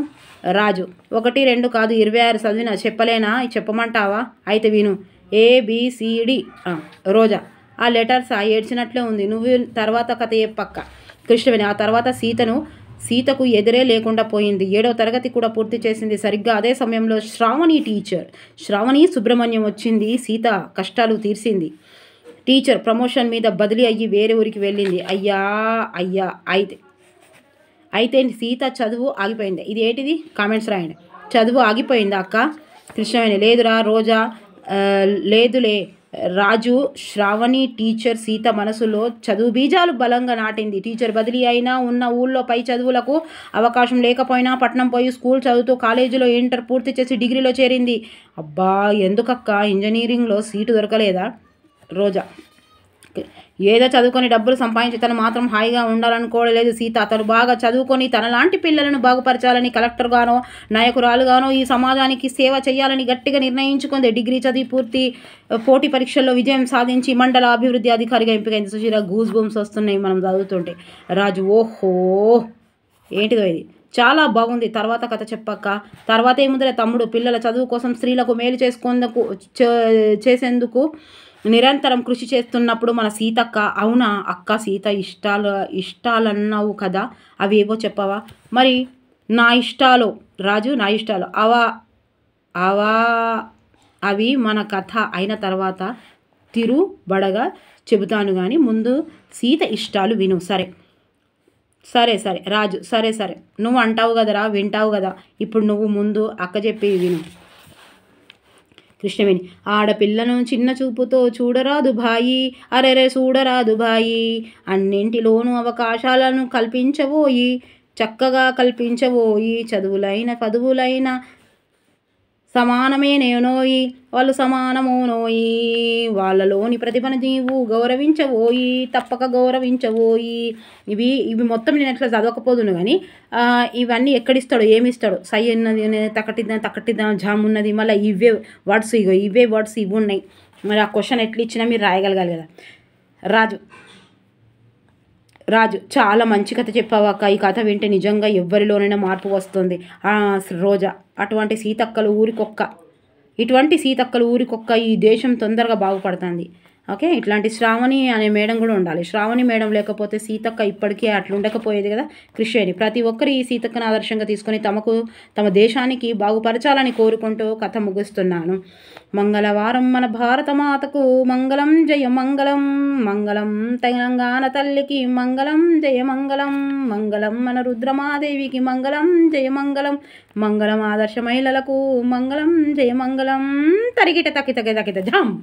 రాజు 1 2 కాదు 26 చదివినా, చెప్పలేనా, చెప్పమంటావా, అయితే విను. ABCD. రోజా ఆ లెటర్స్ ఏడ్చినట్లే ఉంది, నువ్వు తర్వాత కథ చెప్పక్క. కృష్ణవేణి ఆ తర్వాత సీతకు ఎదురే లేకుండా పోయింది. 7వ తరగతి కూడా పూర్తి చేసింది. సరిగ్గా అదే సమయంలో శ్రావణి సుబ్రహ్మణ్యం వచ్చింది. సీత కష్టాలు తీర్చింది. టీచర్ ప్రమోషన్ మీద బదిలీ అయ్యి వేరే ఊరికి వెళ్ళింది. అయ్యా అయితే సీత చదువు ఆగిపోయింది. ఇది ఏంటిది కామెంట్స్ రాయండి. చదువు ఆగిపోయిందా అక్క. కృష్ణవేణి లేదురా. రోజా లేదులే రాజు. శ్రావణి టీచర్ సీత మనసులో చదువు బీజాలు బలంగా నాటింది. టీచర్ బదిలీ అయినా ఉన్న ఊళ్ళో పై చదువులకు అవకాశం లేకపోయినా పట్నం పోయి స్కూల్ చదువుతూ కాలేజీలో ఇంటర్ పూర్తి చేసి డిగ్రీలో చేరింది. అబ్బా ఎందుకక్క ఇంజనీరింగ్లో సీటు దొరకలేదా. రోజా ఏదో చదువుకొని డబ్బులు సంపాదించి తను మాత్రం హాయిగా ఉండాలనుకోవలేదు సీత. అతను బాగా చదువుకొని తనలాంటి పిల్లలను బాగుపరచాలని, కలెక్టర్గానో నాయకురాలుగానో ఈ సమాజానికి సేవ చేయాలని గట్టిగా నిర్ణయించుకుంది. డిగ్రీ చదివి పోటీ పరీక్షల్లో విజయం సాధించి మండల అభివృద్ధి అధికారిగా ఎంపికైంది. సుశీల గూస్ బంప్స్ వస్తున్నాయి మనం చదువుతుంటే. రాజు ఓహో ఏంటిదో ఇది, చాలా బాగుంది, తర్వాత కథ చెప్పక్క. తర్వాత ఏముందిలే తమ్ముడు, పిల్లల చదువు కోసం స్త్రీలకు మేలు చేసేందుకు నిరంతరం కృషి చేస్తున్నప్పుడు మన సీతక్క. అవునా అక్క, సీత ఇష్టాలన్నావు కదా, అవి ఏవో చెప్పవా. మరి నా ఇష్టాలు రాజు, నా ఇష్టాలు అవి మన కథ అయిన తర్వాత తిరుబడగా చెబుతాను కానీ ముందు సీత ఇష్టాలు విను. సరే రాజు సరే నువ్వు అంటావు కదరా, వింటావు కదా, ఇప్పుడు నువ్వు ముందు అక్క చెప్పేవి విను. కృష్ణవేణి ఆడపిల్లను చిన్న చూపుతో చూడరాదు భాయి, అరెరే చూడరాదు భాయి, అన్నింటిలోనూ అవకాశాలను చక్కగా కల్పించబోయి, చదువులైన పదువులైన సమానమే నేనోయి, వాళ్ళు సమానమోనోయి, వాళ్ళలోని ప్రతిభను నీవు గౌరవించబోయి, తప్పక గౌరవించబోయి. ఇవి మొత్తం నేను ఎట్లా చదవకపోదును కానీ ఇవన్నీ ఎక్కడిస్తాడు, ఏమిస్తాడు. సై ఉన్నది, తక్కటిద్దాం జామ్ ఉన్నది, మళ్ళీ ఇవే వర్డ్స్ ఇవే వర్డ్స్ ఇవి ఉన్నాయి. మరి ఆ క్వశ్చన్ ఎట్లా ఇచ్చినా మీరు రాయగలగాలి కదా. రాజు చాలా మంచి కథ చెప్పావాక, ఈ కథ వింటే నిజంగా ఎవ్వరిలోనైనా మార్పు వస్తుంది. రోజా ఇటువంటి సీతక్కలు ఊరికొక్క ఈ దేశం తొందరగా బాగుపడుతుంది. ఓకే, ఇట్లాంటి శ్రావణి అనే మేడం కూడా ఉండాలి. శ్రావణి మేడం లేకపోతే సీతక్క ఇప్పటికీ అట్లా ఉండకపోయేది కదా. కృషి అని ప్రతి ఒక్కరు ఈ సీతక్కను ఆదర్శంగా తీసుకొని తమ దేశానికి బాగుపరచాలని కోరుకుంటూ కథ ముగిస్తున్నాను. మంగళవారం మన భారతమాతకు మంగళం జయ మంగళం, మంగళం తెలంగాణ తల్లికి మంగళం జయ మంగళం, మంగళం మన రుద్రమాదేవికి మంగళం జయ మంగళం, మంగళం ఆదర్శ మహిళలకు మంగళం జయ మంగళం. తరిగిట తక్కిత జామ్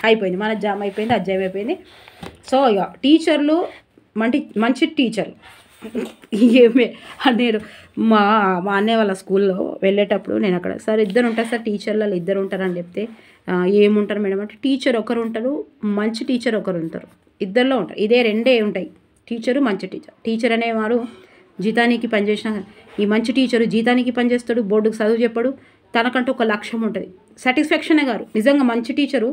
అయిపోయింది, మన జామ్ అయిపోయింది, అధ్యాయం అయిపోయింది. సో ఇక టీచర్లు మంచి టీచర్లు ఏమే నేను మా అన్నయ్య వాళ్ళ స్కూల్లో వెళ్ళేటప్పుడు నేను అక్కడ సార్ ఇద్దరు ఉంటారు సార్ టీచర్లలో ఇద్దరు ఉంటారని చెప్తే ఏముంటారు మేడం అంటే టీచర్ ఒకరు ఉంటారు, మంచి టీచర్ ఒకరు ఉంటారు, ఇద్దరిలో ఉంటారు. ఇదే రెండే ఉంటాయి, టీచరు మంచి టీచర్. టీచర్ అనేవాడు జీతానికి పనిచేసిన, ఈ మంచి టీచరు జీతానికి పనిచేస్తాడు, బోర్డుకు చదువు చెప్పాడు, తనకంటూ ఒక లక్ష్యం ఉంటుంది, సాటిస్ఫాక్షనే గారు. నిజంగా మంచి టీచరు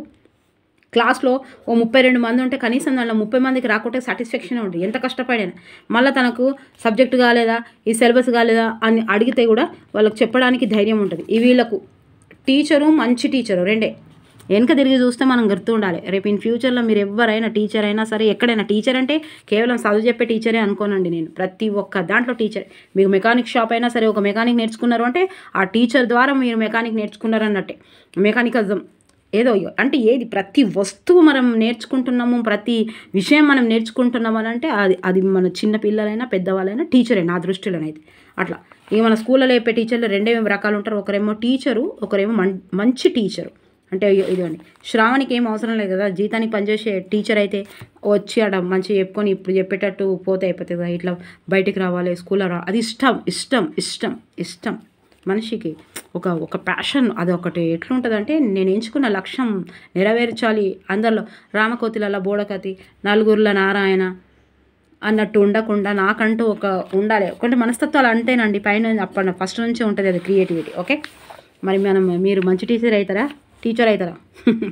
క్లాస్లో ఓ 32 మంది ఉంటే కనీసం దాంట్లో 30 మందికి రాకుంటే సాటిస్ఫాక్షన్ ఉంటుంది, ఎంత కష్టపడాను. మళ్ళీ తనకు సబ్జెక్ట్ కాలేదా, ఈ సిలబస్ కాలేదా అని అడిగితే కూడా వాళ్ళకి చెప్పడానికి ధైర్యం ఉంటుంది. ఈ వీళ్ళకు టీచరు మంచి టీచరు రెండే. వెనక తిరిగి చూస్తే మనం గుర్తు ఉండాలి. రేపు ఇన్ ఫ్యూచర్లో మీరు ఎవరైనా టీచర్ అయినా సరే, ఎక్కడైనా టీచర్ అంటే కేవలం చదువు చెప్పే టీచరే అనుకోనండి నేను, ప్రతి ఒక్క దాంట్లో టీచర్. మీకు మెకానిక్ షాప్ అయినా సరే, ఒక మెకానిక్ నేర్చుకున్నారు అంటే ఆ టీచర్ ద్వారా మీరు మెకానిక్ నేర్చుకున్నారు అన్నట్టే. మెకానికజం ఏదో అంటే ఏది ప్రతి వస్తువు మనం నేర్చుకుంటున్నాము, ప్రతి విషయం మనం నేర్చుకుంటున్నాము అని అంటే అది మన చిన్న పిల్లలైనా పెద్దవాళ్ళైనా టీచరే నా దృష్టిలోనైతే. అట్లా ఇక మన స్కూల్లో చెప్పే టీచర్లు రెండే రకాలు ఉంటారు, ఒకరేమో టీచరు, ఒకరేమో మంచి టీచరు. అంటే ఇదిగోండి శ్రావణికి ఏం అవసరం లేదు కదా, జీతానికి పనిచేసే టీచర్ అయితే వచ్చి అక్కడ మంచిగా చెప్పుకొని ఇప్పుడు చెప్పేటట్టు పోతే అయిపోతుంది కదా. ఇట్లా బయటికి రావాలి, స్కూల్లో రావాలి, అది ఇష్టం ఇష్టం ఇష్టం ఇష్టం మనిషికి ఒక ప్యాషన్. అదొకటి ఎట్లుంటుందంటే నేను ఎంచుకున్న లక్ష్యం నెరవేర్చాలి, అందరిలో రామకోతిలలో బోడకతి, నలుగురుల నారాయణ అన్నట్టు ఉండకుండా నాకంటూ ఒక ఉండాలి. ఒకటి మనస్తత్వాలు అంతేనండి, పైన అప్పటి ఫస్ట్ నుంచే ఉంటుంది అది క్రియేటివిటీ. ఓకే, మరి మీరు మంచి టీచర్ అవుతారా?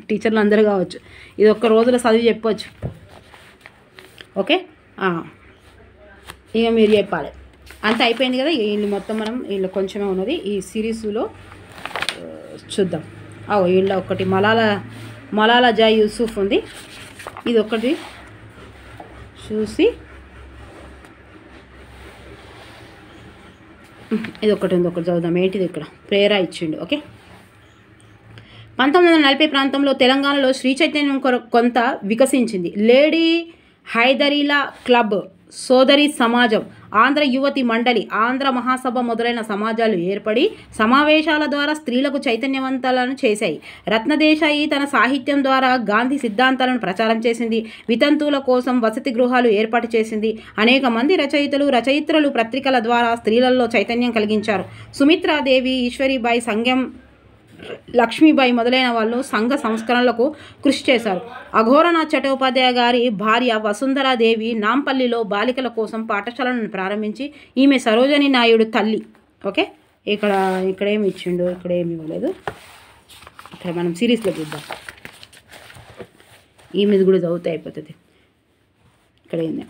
టీచర్లు అందరూ కావచ్చు, ఇది ఒక్క రోజులో చదివి చెప్పవచ్చు. ఓకే, ఇక మీరు చెప్పాలి. అంత అయిపోయింది కదా, వీళ్ళు మొత్తం మనం వీళ్ళు కొంచెమే ఉన్నది ఈ సిరీస్లో చూద్దాం. వీళ్ళ ఒకటి మలాలా జాయ్ యూసుఫ్ ఉంది, ఇది ఒకటి చూసి ఇది ఒకటి ఉంది, ఒకటి చదువుదాం. ఏంటిది ఇక్కడ ప్రేరణ ఇచ్చిండు. ఓకే, 1940 ప్రాంతంలో తెలంగాణలో శ్రీ చైతన్యం కొంత వికసించింది. లేడీ హైదరీలా క్లబ్, సోదరి సమాజం, ఆంధ్ర యువతి మండలి, ఆంధ్ర మహాసభ మొదలైన సమాజాలు ఏర్పడి సమావేశాల ద్వారా స్త్రీలకు చైతన్యవంతాలను చేశాయి. రత్నదేశాయి తన సాహిత్యం ద్వారా గాంధీ సిద్ధాంతాలను ప్రచారం చేసింది. వితంతువుల కోసం వసతి గృహాలు ఏర్పాటు చేసింది. అనేక మంది రచయిత్రులు పత్రికల ద్వారా స్త్రీలలో చైతన్యం కలిగించారు. సుమిత్రాదేవి, ఈశ్వరీబాయి, సంగం లక్ష్మీబాయి మొదలైన వాళ్ళు సంఘ సంస్కరణలకు కృషి చేశారు. అఘోరనాథ్ చటోపాధ్యాయ గారి భార్య వసుంధరాదేవి నాంపల్లిలో బాలికల కోసం పాఠశాలను ప్రారంభించి ఈమె సరోజని నాయుడు తల్లి. ఓకే, ఇక్కడ ఏమి ఇచ్చిండు, ఇక్కడ ఏమి ఇవ్వలేదు. ఇక్కడ మనం సిరీస్లో చూద్దాం, ఈమెది కూడా చదివితే అయిపోతుంది. ఇక్కడ ఏంది,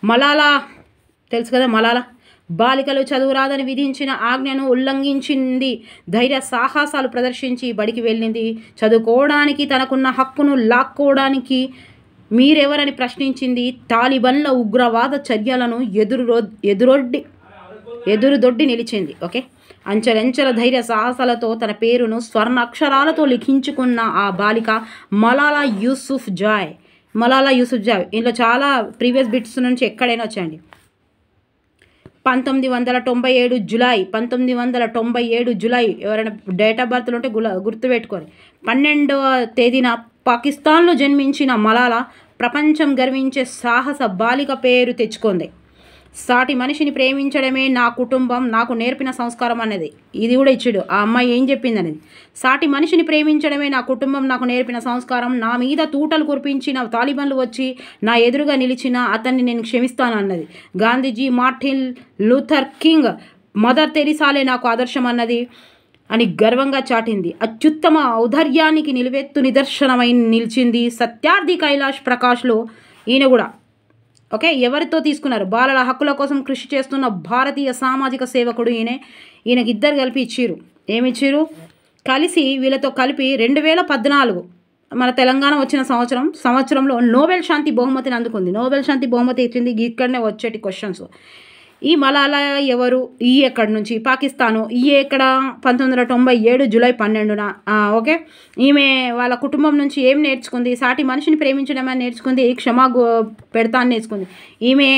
మలాలా తెలుసు కదా, మలాలా బాలికలు చదువు రాదని విధించిన ఆజ్ఞను ఉల్లంఘించింది. ధైర్య సాహసాలు ప్రదర్శించి బడికి వెళ్ళింది. చదువుకోవడానికి, తనకున్న హక్కును లాక్కోవడానికి మీరెవరని ప్రశ్నించింది. తాలిబన్ల ఉగ్రవాద చర్యలను ఎదురుదొడ్డి నిలిచింది. ఓకే, అంచెలంచెల ధైర్య సాహసాలతో తన పేరును స్వర్ణ అక్షరాలతో లిఖించుకున్న ఆ బాలిక మలాలా యూసుఫ్ జాయ్. ఇందులో చాలా ప్రీవియస్ బిట్స్ నుంచి ఎక్కడైనా వచ్చాయండి. 1997 జూలై ఎవరైనా డేట్ ఆఫ్ బర్త్లు ఉంటే గుర్తుపెట్టుకోరు. 12వ తేదీన పాకిస్తాన్లో జన్మించిన మలాలా ప్రపంచం గర్వించే సాహస బాలిక పేరు తెచ్చుకుంది. సాటి మనిషిని ప్రేమించడమే నా కుటుంబం నాకు నేర్పిన సంస్కారం అనేది ఇది కూడా ఇచ్చాడు. ఆ అమ్మాయి ఏం చెప్పింది అనేది, సాటి మనిషిని ప్రేమించడమే నా కుటుంబం నాకు నేర్పిన సంస్కారం. నా మీద తూటలు కురిపించిన తాలిబన్లు వచ్చి నా ఎదురుగా నిలిచిన అతన్ని నేను క్షమిస్తాను అన్నది. Gandhiji, Martin Luther King, Mother తెరిసాలే నాకు ఆదర్శం అన్నది అని గర్వంగా చాటింది. అత్యుత్తమ ఔదార్యానికి నిలువెత్తు నిదర్శనమై నిలిచింది. సత్యార్థి కైలాష్ ప్రకాష్లో ఈయన కూడా. ఓకే, ఎవరితో తీసుకున్నారు, బాలల హక్కుల కోసం కృషి చేస్తున్న భారతీయ సామాజిక సేవకుడు ఈయనకి ఇద్దరు కలిపి ఇచ్చిరు. ఏమిచ్చిరు, వీళ్ళతో కలిపి 2014 మన తెలంగాణ వచ్చిన సంవత్సరంలో నోబెల్ శాంతి బహుమతిని అందుకుంది. నోబెల్ శాంతి బహుమతి ఇచ్చింది ఇక్కడనే వచ్చేటి క్వశ్చన్స్. ఈ మలాలా ఎవరు, ఈ ఎక్కడి నుంచి, పాకిస్తాను, ఈ ఎక్కడ 1997 జూలై 12న. ఓకే, ఈమె వాళ్ళ కుటుంబం నుంచి ఏం నేర్చుకుంది? సాటి మనిషిని ప్రేమించడం అని నేర్చుకుంది, పెడతా అని నేర్చుకుంది. ఈమె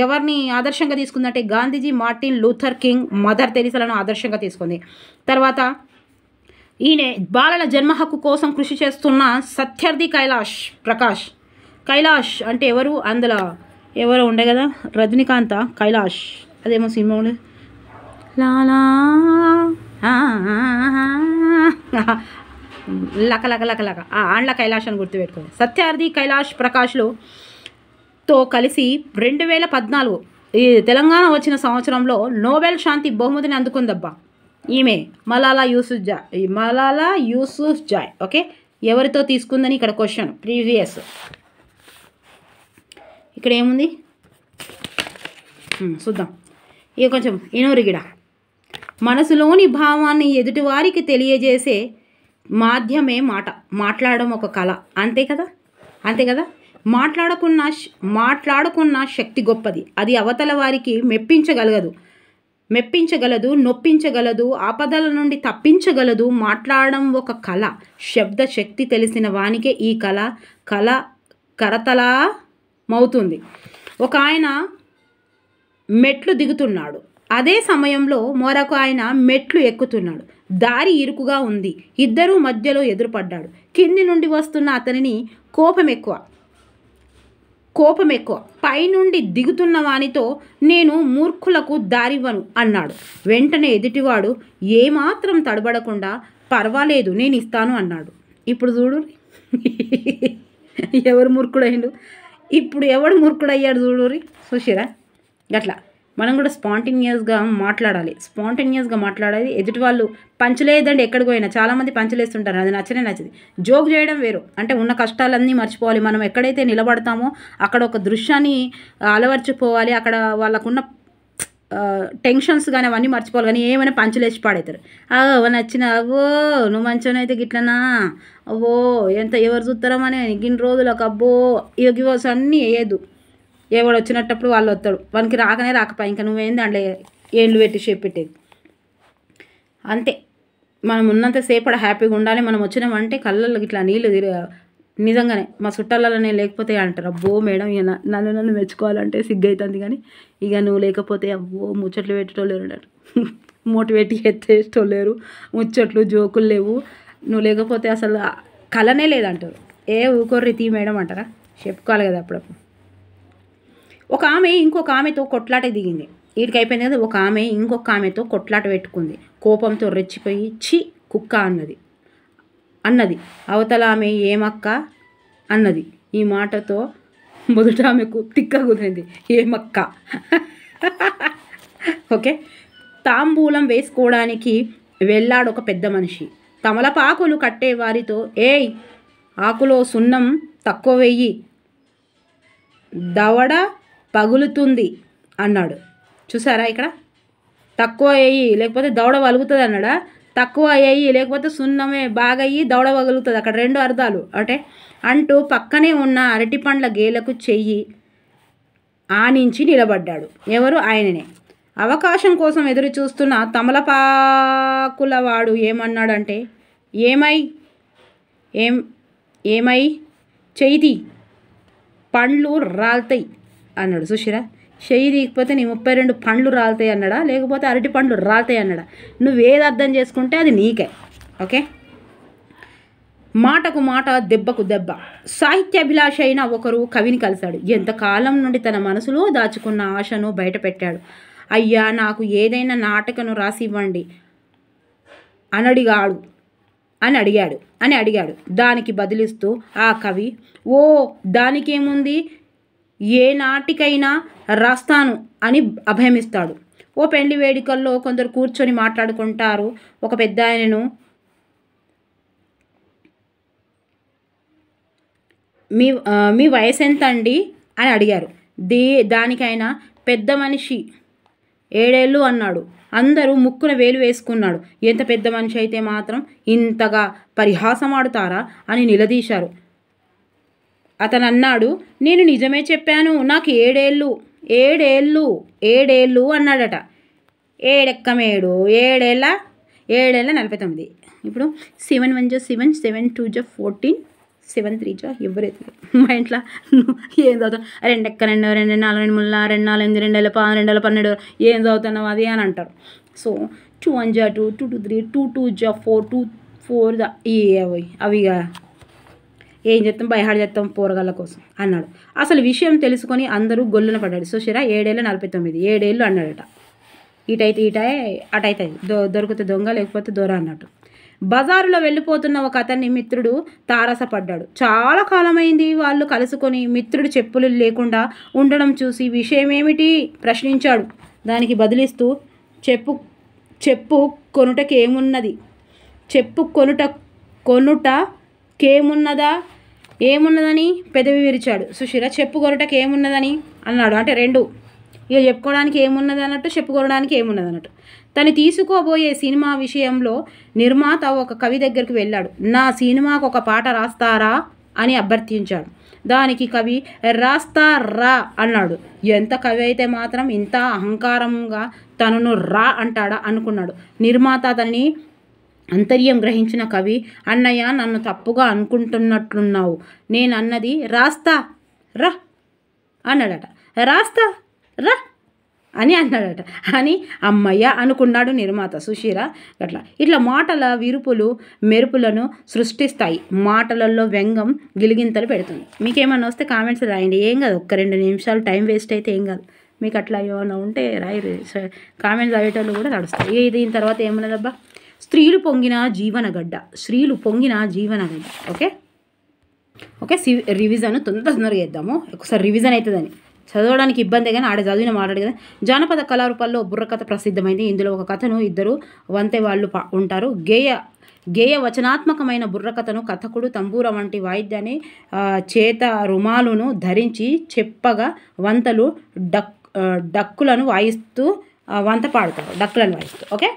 ఎవరిని ఆదర్శంగా తీసుకుందంటే Gandhiji, Martin Luther King, Mother తెరీసాలను ఆదర్శంగా తీసుకుంది. తర్వాత ఈయన బాలల జన్మ హక్కు కోసం కృషి చేస్తున్న సత్యర్థి కైలాష్ అంటే ఎవరు? అందులో ఎవరో ఉండే కదా, రజనీకాంత్ కైలాష్, అదేమో సినిమా ఉండే లాలా లక లక లక లక ఆండ్ల కైలాష్ అని గుర్తుపెట్టుకోండి. సత్యర్థి కైలాష్ తో కలిసి 2014 ఈ తెలంగాణ వచ్చిన సంవత్సరంలో నోబెల్ శాంతి బహుమతిని అందుకుందబ్బా ఈమె మలాలా యూసుఫ్జాయ్. ఓకే, ఎవరితో తీసుకుందని ఇక్కడ క్వశ్చన్ ప్రీవియస్. ఇక్కడ ఏముంది చూద్దాం. ఇక కొంచెం ఇనోరిగిడ. మనసులోని భావాన్ని ఎదుటివారికి తెలియజేసే మాధ్యమే మాట్లాడడం ఒక కళ. అంతే కదా. మాట్లాడుకున్న శక్తి గొప్పది. అది అవతల వారికి మెప్పించగలదు, నొప్పించగలదు, ఆపదల నుండి తప్పించగలదు. మాట్లాడడం ఒక కళ. శబ్ద శక్తి తెలిసిన వానికే ఈ కళ కరతలమవుతుంది. ఒక ఆయన మెట్లు దిగుతున్నాడు, అదే సమయంలో మరొక ఆయన మెట్లు ఎక్కుతున్నాడు. దారి ఇరుకుగా ఉంది, ఇద్దరూ మధ్యలో ఎదురుపడ్డాడు. కింది నుండి వస్తున్న అతనిని కోపం ఎక్కువ. పైనుండి దిగుతున్న వానితో నేను మూర్ఖులకు దారివ్వను అన్నాడు. వెంటనే ఎదుటివాడు ఏమాత్రం తడబడకుండా పర్వాలేదు నేను ఇస్తాను అన్నాడు. ఇప్పుడు చూడు ఎవరు మూర్ఖుడయ్యాడు, ఇప్పుడు ఎవడు మూర్ఖుడయ్యాడు చూడురి. చూసిరా, గట్లా మనం కూడా స్పాంటేనియస్గా మాట్లాడాలి. ఎదుటి వాళ్ళు పంచలేదండి ఎక్కడికి పోయినా. చాలామంది పంచలేస్తుంటారు, అది నచ్చది. జోక్ చేయడం వేరు, అంటే ఉన్న కష్టాలన్నీ మర్చిపోవాలి. మనం ఎక్కడైతే నిలబడతామో అక్కడ ఒక దృశ్యాన్ని అలవర్చిపోవాలి. అక్కడ వాళ్ళకున్న టెన్షన్స్ కానీ అవన్నీ మర్చిపోవాలి. కానీ ఏమైనా పంచలేసి పాడవుతారు. నచ్చిన అవ్వో నువ్వు మంచోనైతే గిట్లనా, అవ్వో ఎవరు చూస్తారమని ఇన్ని రోజులకు అబ్బో ఇవ్వస్ అన్నీ వేయద్దు. ఎవడు వచ్చినప్పుడు వాళ్ళు వస్తాడు, వానికి రాకపోయి ఇంకా నువ్వేంది అంటే ఏళ్ళు పెట్టి షేప్ పెట్టేది. అంతే, మనం ఉన్నంతసేపు హ్యాపీగా ఉండాలి. మనం వచ్చినామంటే కళ్ళల్లో ఇట్లా నీళ్ళు నిజంగానే మా చుట్టాలనే లేకపోతే అంటారు అబ్బో మేడం ఇక నన్ను మెచ్చుకోవాలంటే సిగ్గవుతుంది. కానీ ఇక నువ్వు లేకపోతే అబ్బో ముచ్చట్లు పెట్టేటోళ్ళు లేరు, మోటివేట్ చేసేటోళ్ళు లేరు, ముచ్చట్లు జోకులు లేవు. నువ్వు లేకపోతే అసలు కళనే లేదంటారు. ఊకొర్రి తీ మేడం అంటారా, చెప్పుకోవాలి కదా అప్పుడప్పుడు. ఒక ఆమె ఇంకొక ఆమెతో కొట్లాట దిగింది. వీడికి అయిపోయింది కదా. ఒక ఆమె ఇంకొక ఆమెతో కొట్లాట పెట్టుకుంది. కోపంతో రెచ్చిపోయి ఛీ కుక్క అన్నది. అవతల ఆమె ఏమక్క అన్నది. ఈ మాటతో మొదట ఆమెకు తిక్క కుదిరింది. ఏమక్క ఓకే. తాంబూలం వేసుకోవడానికి వెళ్ళాడు ఒక పెద్ద మనిషి. తమలపాకులు కట్టే వారితో ఏయ్ ఆకులో సున్నం తక్కువ వెయ్యి, దవడ పగులుతుంది అన్నాడు. చూసారా, ఇక్కడ తక్కువ వేయి లేకపోతే దవడ వలుగుతుంది అన్నాడా, తక్కువ వేయి లేకపోతే సున్నమే బాగా అయ్యి దవడ పగులుతుంది. అక్కడ రెండు అర్థాలు అంటూ పక్కనే ఉన్న అరటి పండ్ల గేలకు చెయ్యి ఆనించి నిలబడ్డాడు. ఎవరు? ఆయననే. అవకాశం కోసం ఎదురు చూస్తున్న తమలపాకులవాడు ఏమన్నాడంటే ఏమై చెయ్యి పండ్లు రాలుతాయి అన్నాడు. చూసిరా, చెయ్యి తీయకపోతే నీ 32 పండ్లు రాలుతాయి అన్నాడా, లేకపోతే అరటి పండ్లు రాలుతాయి అన్నాడా? నువ్వేది అర్థం చేసుకుంటే అది నీకే. ఓకే. మాటకు మాట, దెబ్బకు దెబ్బ. సాహిత్యాభిలాష అయిన ఒకరు కవిని కలిశాడు. ఎంతకాలం నుండి తన మనసులో దాచుకున్న ఆశను బయటపెట్టాడు. అయ్యా నాకు ఏదైనా నాటకను రాసి ఇవ్వండి అని అడిగాడు. దానికి బదిలిస్తూ ఆ కవి దానికేముంది, ఏ నాటికైనా రాస్తాను అని అభయమిస్తాడు. ఓ పెళ్లి వేడుకల్లో కొందరు కూర్చొని మాట్లాడుకుంటారు. ఒక పెద్ద ఆయనను మీ వయసు ఎంత అండి అని అడిగారు. దానికైనా పెద్ద మనిషి ఏడేళ్ళు అన్నాడు. అందరూ ముక్కున వేలు వేసుకున్నాడు. ఎంత పెద్ద మనిషి అయితే మాత్రం ఇంతగా పరిహాసమాడుతారా అని నిలదీశారు. అతను అన్నాడు, నేను నిజమే చెప్పాను, నాకు ఏడేళ్ళు ఏడేళ్ళు ఏడేళ్ళు అన్నాడట. ఏడెక్కమేడు ఏడేళ్ళ 49. ఇప్పుడు 7 1 జా 7, 7 2 జా 14, 7 3 జా ఎవరైతే మా ఇంట్లో ఏం చదువుతాం, 2 ఎక్క 2 2 4 2 ముళ్ళ 2 4 8 2 2 2 12 ఏం చదువుతున్నావు అది అని అంటారు. సో 2 1 జా 2, 2 2 3, 2 2 జా 4, 2 4 దా అవిగా ఏం చేస్తాం బయహాడు చేస్తాం పోరగాళ్ళ కోసం అన్నాడు. అసలు విషయం తెలుసుకొని అందరూ గొల్లున పడ్డాడు. సుశీర 7 49 7 అన్నాడట. ఇటైతే ఇటాయే అటైతే దొరికితే దొంగ లేకపోతే దొర అన్నట్టు. బజారులో వెళ్ళిపోతున్న ఒక అతన్ని మిత్రుడు తారసపడ్డాడు. చాలా కాలమైంది వాళ్ళు కలుసుకొని. మిత్రుడు చెప్పులు లేకుండా ఉండడం చూసి విషయమేమిటి ప్రశ్నించాడు. దానికి బదిలిస్తూ చెప్పు కొనుటకేమున్నది, చెప్పు కొనుటకేమున్నదా, ఏమున్నదని పెదవి విరిచాడు. సుశీర చెప్పు కొనుటకి ఏమున్నదని అన్నాడు. అంటే 2 ఇక చెప్పుకోవడానికి ఏమున్నది అన్నట్టు, చెప్పుకోవడానికి ఏమున్నది అన్నట్టు. తను తీసుకోబోయే సినిమా విషయంలో నిర్మాత ఒక కవి దగ్గరికి వెళ్ళాడు. నా సినిమాకు ఒక పాట రాస్తారా అని అభ్యర్థించాడు. దానికి కవి రాస్తారా అన్నాడు. ఎంత కవి అయితే మాత్రం ఇంత అహంకారంగా తనను రా అంటాడా అనుకున్నాడు. నిర్మాత అతన్ని అంతర్యం గ్రహించిన కవి, అన్నయ్య నన్ను తప్పుగా అనుకుంటున్నట్లున్నావు, నేను అన్నది రాస్తా రా అన్నాడట. రాస్తా రా అని అన్నాడట. అని అమ్మయ్య అనుకున్నాడు నిర్మాత. సుశీర ఇట్లా మాటల విరుపులు మెరుపులను సృష్టిస్తాయి. మాటలలో వ్యంగం గిలిగింతలు పెడుతుంది. మీకేమన్నా వస్తే కామెంట్స్ రాయండి, ఏం కాదు. 1-2 నిమిషాలు టైం వేస్ట్ అయితే ఏం కాదు. మీకు అట్లా ఏమన్నా ఉంటే రాయి, కామెంట్స్ చదివేటోళ్ళు కూడా నడుస్తాయి. దీని తర్వాత ఏమన్నదబ్బా, స్త్రీలు పొంగిన జీవనగడ్డ, స్త్రీలు పొంగిన జీవనగడ్డ. ఓకే రివిజన్ తొందరగా చేద్దాము. ఒకసారి రివిజన్ అవుతుందని చదవడానికి ఇబ్బంది కానీ ఆడ చదివిన మాట్లాడు కదా. జానపద కళారూపాల్లో బుర్రకథ ప్రసిద్ధమైంది. ఇందులో ఒక కథను ఇద్దరు వంతే వాళ్ళు ఉంటారు. గేయ వచనాత్మకమైన బుర్రకథను కథకుడు తంబూర వంటి వాయిద్యాన్ని చేత రుమాలును ధరించి చెప్పగా వంతలు డక్కులను వాయిస్తూ వంత పాడతారు, డక్కులను వాయిస్తూ. ఓకే,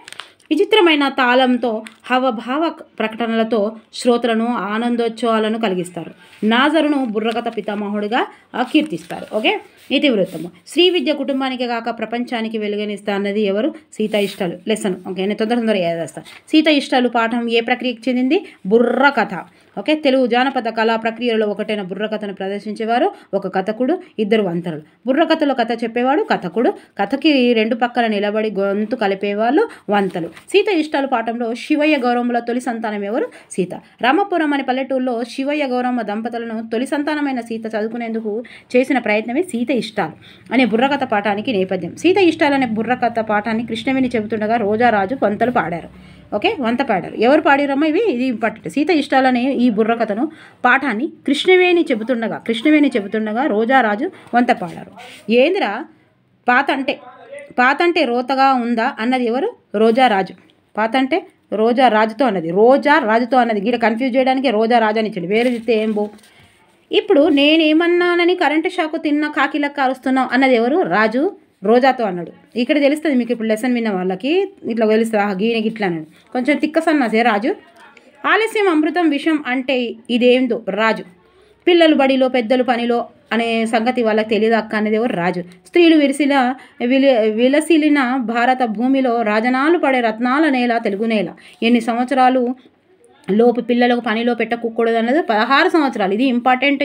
విచిత్రమైన తాళంతో హావభావ ప్రకటనలతో శ్రోతలను ఆనందోత్సవాలను కలిగిస్తారు. నాజరును బుర్రకథ పితామహుడిగా కీర్తిస్తారు. ఓకే, ఇతివృత్తము. శ్రీ విద్య కుటుంబానికి కాక ప్రపంచానికి వెలుగనిస్తా అన్నది ఎవరు? సీత ఇష్టాలు. లెసన్. ఓకే, నేను తొందరగా చేస్తాను. సీత ఇష్టాలు పాఠం ఏ ప్రక్రియకి చెందింది? బుర్రకథ. ఓకే, తెలుగు జానపద కళా ప్రక్రియలో ఒకటైన బుర్రకథను ప్రదర్శించేవారు ఒక కథకుడు, ఇద్దరు వంతరులు. బుర్రకథలో కథ చెప్పేవాడు కథకుడు, కథకి 2 పక్కల నిలబడి గొంతు కలిపేవాళ్ళు వంతలు. సీత ఇష్టాలు పాఠంలో శివయ్య గౌరమ్మల తొలి సంతానం ఎవరు? సీత. రామపురం అనే పల్లెటూరులో శివయ్య గౌరమ్మ దంపతులను తొలి సంతానమైన సీత చదువుకునేందుకు చేసిన ప్రయత్నమే సీత ఇష్టాలు అనే బుర్రకథ పాఠానికి నేపథ్యం. సీత ఇష్టాలు అనే బుర్రకథ పాఠాన్ని కృష్ణవేణి చెబుతుండగా రోజారాజు వంతలు పాడారు. ఓకే, వంత పాడారు. ఎవరు పాడిరమ్మా? ఇది ఇంపార్టెంట్. సీత ఇష్టాలనే ఈ బుర్రకథను పాఠాన్ని కృష్ణవేణి చెబుతుండగా రోజారాజు వంత పాడారు. ఏందిరా పాత అంటే రోతగా ఉందా అన్నది ఎవరు? రోజారాజు. పాత అంటే రోజారాజుతో అన్నది గీడ కన్ఫ్యూజ్ చేయడానికి రోజారాజు అని ఇచ్చాడు. వేరే చెప్తే ఏం బో. ఇప్పుడు నేనేమన్నానని కరెంటు షాకు తిన్న కాకిలక్క అరుస్తున్నావు అన్నది ఎవరు? రాజు రోజాతో అన్నాడు. ఇక్కడ తెలుస్తుంది మీకు. ఇప్పుడు లెసన్ విన్న వాళ్ళకి ఇట్లా తెలుస్తుంది, గీనకి ఇట్లా అన్నాడు. కొంచెం తిక్క సన్నాసే రాజు. ఆలస్యం అమృతం విషం అంటే ఇదేందో రాజు. పిల్లలు బడిలో పెద్దలు పనిలో అనే సంగతి వాళ్ళకి తెలియదు అక్క అనేది ఎవరు? రాజు. స్త్రీలు విలసిలిన భారత భూమిలో రాజనాలు పడే రత్నాల నేల తెలుగు నేల. ఎన్ని సంవత్సరాలు లోపు పిల్లలకు పనిలో పెట్టకూడదు అన్నది 16 సంవత్సరాలు. ఇది ఇంపార్టెంట్.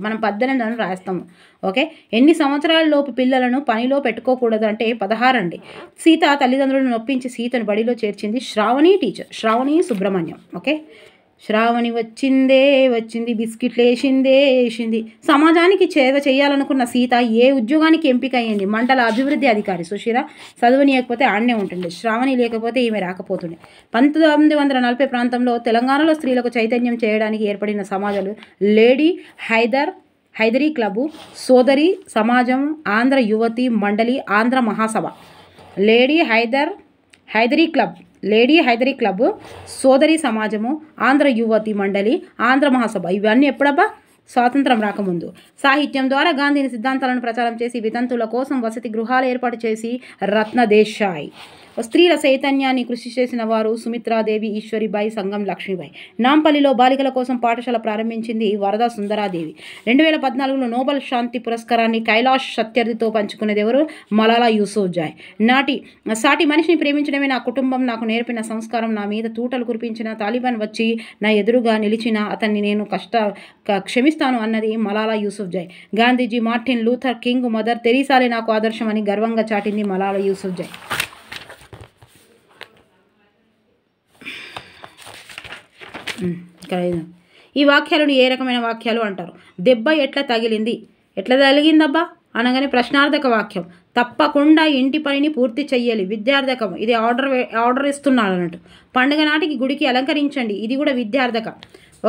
మనం 18 అని రాస్తాము. ఓకే, ఎన్ని సంవత్సరాల లోపు పిల్లలను పనిలో పెట్టుకోకూడదు అంటే 16 అండి. సీత తల్లిదండ్రులను నొప్పించి సీతను బడిలో చేర్చింది శ్రావణి టీచర్, శ్రావణి సుబ్రహ్మణ్యం. ఓకే, శ్రావణి వచ్చింది బిస్కెట్లు వేసింది. సమాజానికి సేవ చేయాలనుకున్న సీత ఏ ఉద్యోగానికి ఎంపిక అయ్యింది? మండల అభివృద్ధి అధికారి. సుశీర చదువునియకపోతే ఆడనే ఉంటుంది, శ్రావణి లేకపోతే ఈమె రాకపోతుండే. 1940 ప్రాంతంలో తెలంగాణలో స్త్రీలకు చైతన్యం చేయడానికి ఏర్పడిన సమాజాలు లేడీ హైదరీ క్లబ్, సోదరి సమాజం, ఆంధ్ర యువతి మండలి, ఆంధ్ర మహాసభ. లేడీ హైదరీ క్లబ్, సోదరి సమాజము, ఆంధ్ర యువతి మండలి, ఆంధ్ర మహాసభ. ఇవన్నీ ఎప్పుడబ్బా? స్వాతంత్రం రాకముందు. సాహిత్యం ద్వారా గాంధీని సిద్ధాంతాలను ప్రచారం చేసి వితంతువుల కోసం వసతి గృహాలు ఏర్పాటు చేసి రత్నదేశాయ్. స్త్రీల చైతన్యాన్ని కృషి చేసిన వారు సుమిత్రాదేవి, ఈశ్వరీబాయి, సంగం లక్ష్మీబాయి. నాంపల్లిలో బాలికల కోసం పాఠశాల ప్రారంభించింది వరదా సుందరాదేవి. 2014లో నోబెల్ శాంతి పురస్కారాన్ని కైలాష్ సత్యార్థితో పంచుకునేది ఎవరు? మలాలా యూసుఫ్జాయ్. సాటి మనిషిని ప్రేమించడమే నా కుటుంబం నాకు నేర్పిన సంస్కారం. నా మీద తూటలు కురిపించిన తాలిబాన్ వచ్చి నా ఎదురుగా నిలిచిన అతన్ని నేను క్షమిస్తాను అన్నది Malala Yousafzai. Gandhiji, Martin Luther King, Mother తెరీసాలే నాకు ఆదర్శం అని గర్వంగా చాటింది మలాలా యూసుఫ్జాయ్. ఈ వాక్యాలను ఏ రకమైన వాక్యాలు అంటారు? దెబ్బ ఎట్లా తగిలిందబ్బా అనగానే ప్రశ్నార్థక వాక్యం. తప్పకుండా ఇంటి పనిని పూర్తి చెయ్యాలి, విద్యార్థకం. ఇది ఆర్డర్ ఇస్తున్నాడు అన్నట్టు. పండుగ నాటికి గుడికి అలంకరించండి, ఇది కూడా విద్యార్థకం.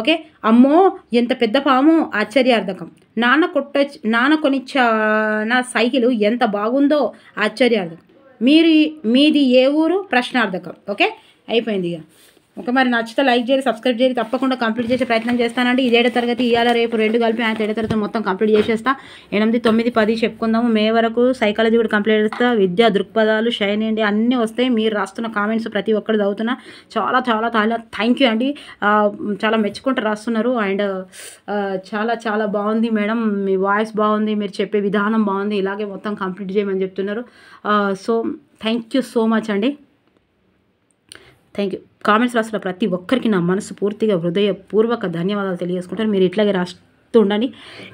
ఓకే. అమ్మో ఎంత పెద్ద పాము, ఆశ్చర్యార్థకం. నాన్న కొనిచ్చిన సైకిల్ ఎంత బాగుందో, ఆశ్చర్యార్థకం. మీది ఏ ఊరు? ప్రశ్నార్థకం. ఓకే, అయిపోయింది ఇక. ఓకే, మరి నచ్చితే లైక్ చేసి సబ్స్క్రైబ్ చేసి తప్పకుండా కంప్లీట్ చేసే ప్రయత్నం చేస్తానండి. 7వ తరగతి ఇవాళ రేపు 2 కలిపి 7వ తరగతి మొత్తం కంప్లీట్ చేసేస్తా. 8, 9, 10 చెప్పుకుందాము. మే వరకు సైకాలజీ కూడా కంప్లీట్ చేస్తా. విద్యా దృక్పథాలు, షైన్ అండి అన్నీ వస్తాయి. మీరు రాస్తున్న కామెంట్స్ ప్రతి ఒక్కరు చదువుతున్నా. చాలా చాలా చాలా థ్యాంక్ యూ అండి. చాలా మెచ్చుకుంటూ రాస్తున్నారు. అండ్ చాలా చాలా బాగుంది మేడం, మీ వాయిస్ బాగుంది, మీరు చెప్పే విధానం బాగుంది, ఇలాగే మొత్తం కంప్లీట్ చేయమని చెప్తున్నారు. So thank you so much అండి. Thank you. కామెంట్స్ రాస్తున్న ప్రతి ఒక్కరికి నా మనసు పూర్తిగా హృదయపూర్వక ధన్యవాదాలు తెలియజేసుకుంటాను. మీరు ఇట్లాగే రాస్తూ ఉండండి.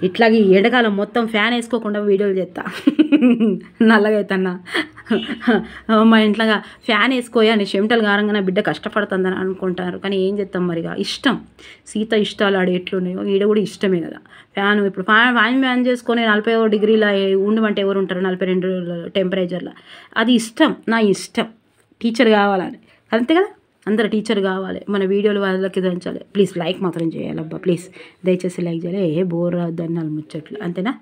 ఇట్లాగే ఎండకాలం మొత్తం ఫ్యాన్ వేసుకోకుండా వీడియోలు చేస్తా. నల్లగా అవుతున్నా మా ఇంట్లోగా ఫ్యాన్ వేసుకోయని చెమటలు గారంగానే బిడ్డ కష్టపడుతుందని అనుకుంటారు. కానీ ఏం చేస్తాం మరిగా, ఇష్టం. సీత ఇష్టాలు ఆడ ఎట్లున్నాయో ఈడ కూడా ఇష్టమే కదా. ఫ్యాన్ ఇప్పుడు ఫ్యాన్ చేసుకొని 40 డిగ్రీల ఉండమంటే ఎవరు ఉంటారు? 42 టెంపరేచర్లో. అది ఇష్టం, నా ఇష్టం. టీచర్ కావాలని అంతే కదా, అందరూ టీచర్ కావాలి. మన వీడియోలు వాళ్ళకి దంచాలి. ప్లీజ్ లైక్ మాత్రం చేయాలబ్బా, ప్లీజ్ దయచేసి లైక్ చేయాలి. బోర్ దన్నాలు ముచ్చట్లు అంతేనా?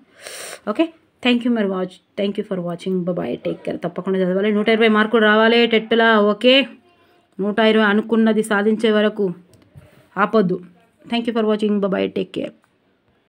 Okay, thank you for watching. Bye, take care. తప్పకుండా చదవాలి. 120 మార్కులు రావాలి టెట్లా. ఓకే, 120 అనుకున్నది సాధించే వరకు ఆపొద్దు. Thank you for watching. Bye, take care.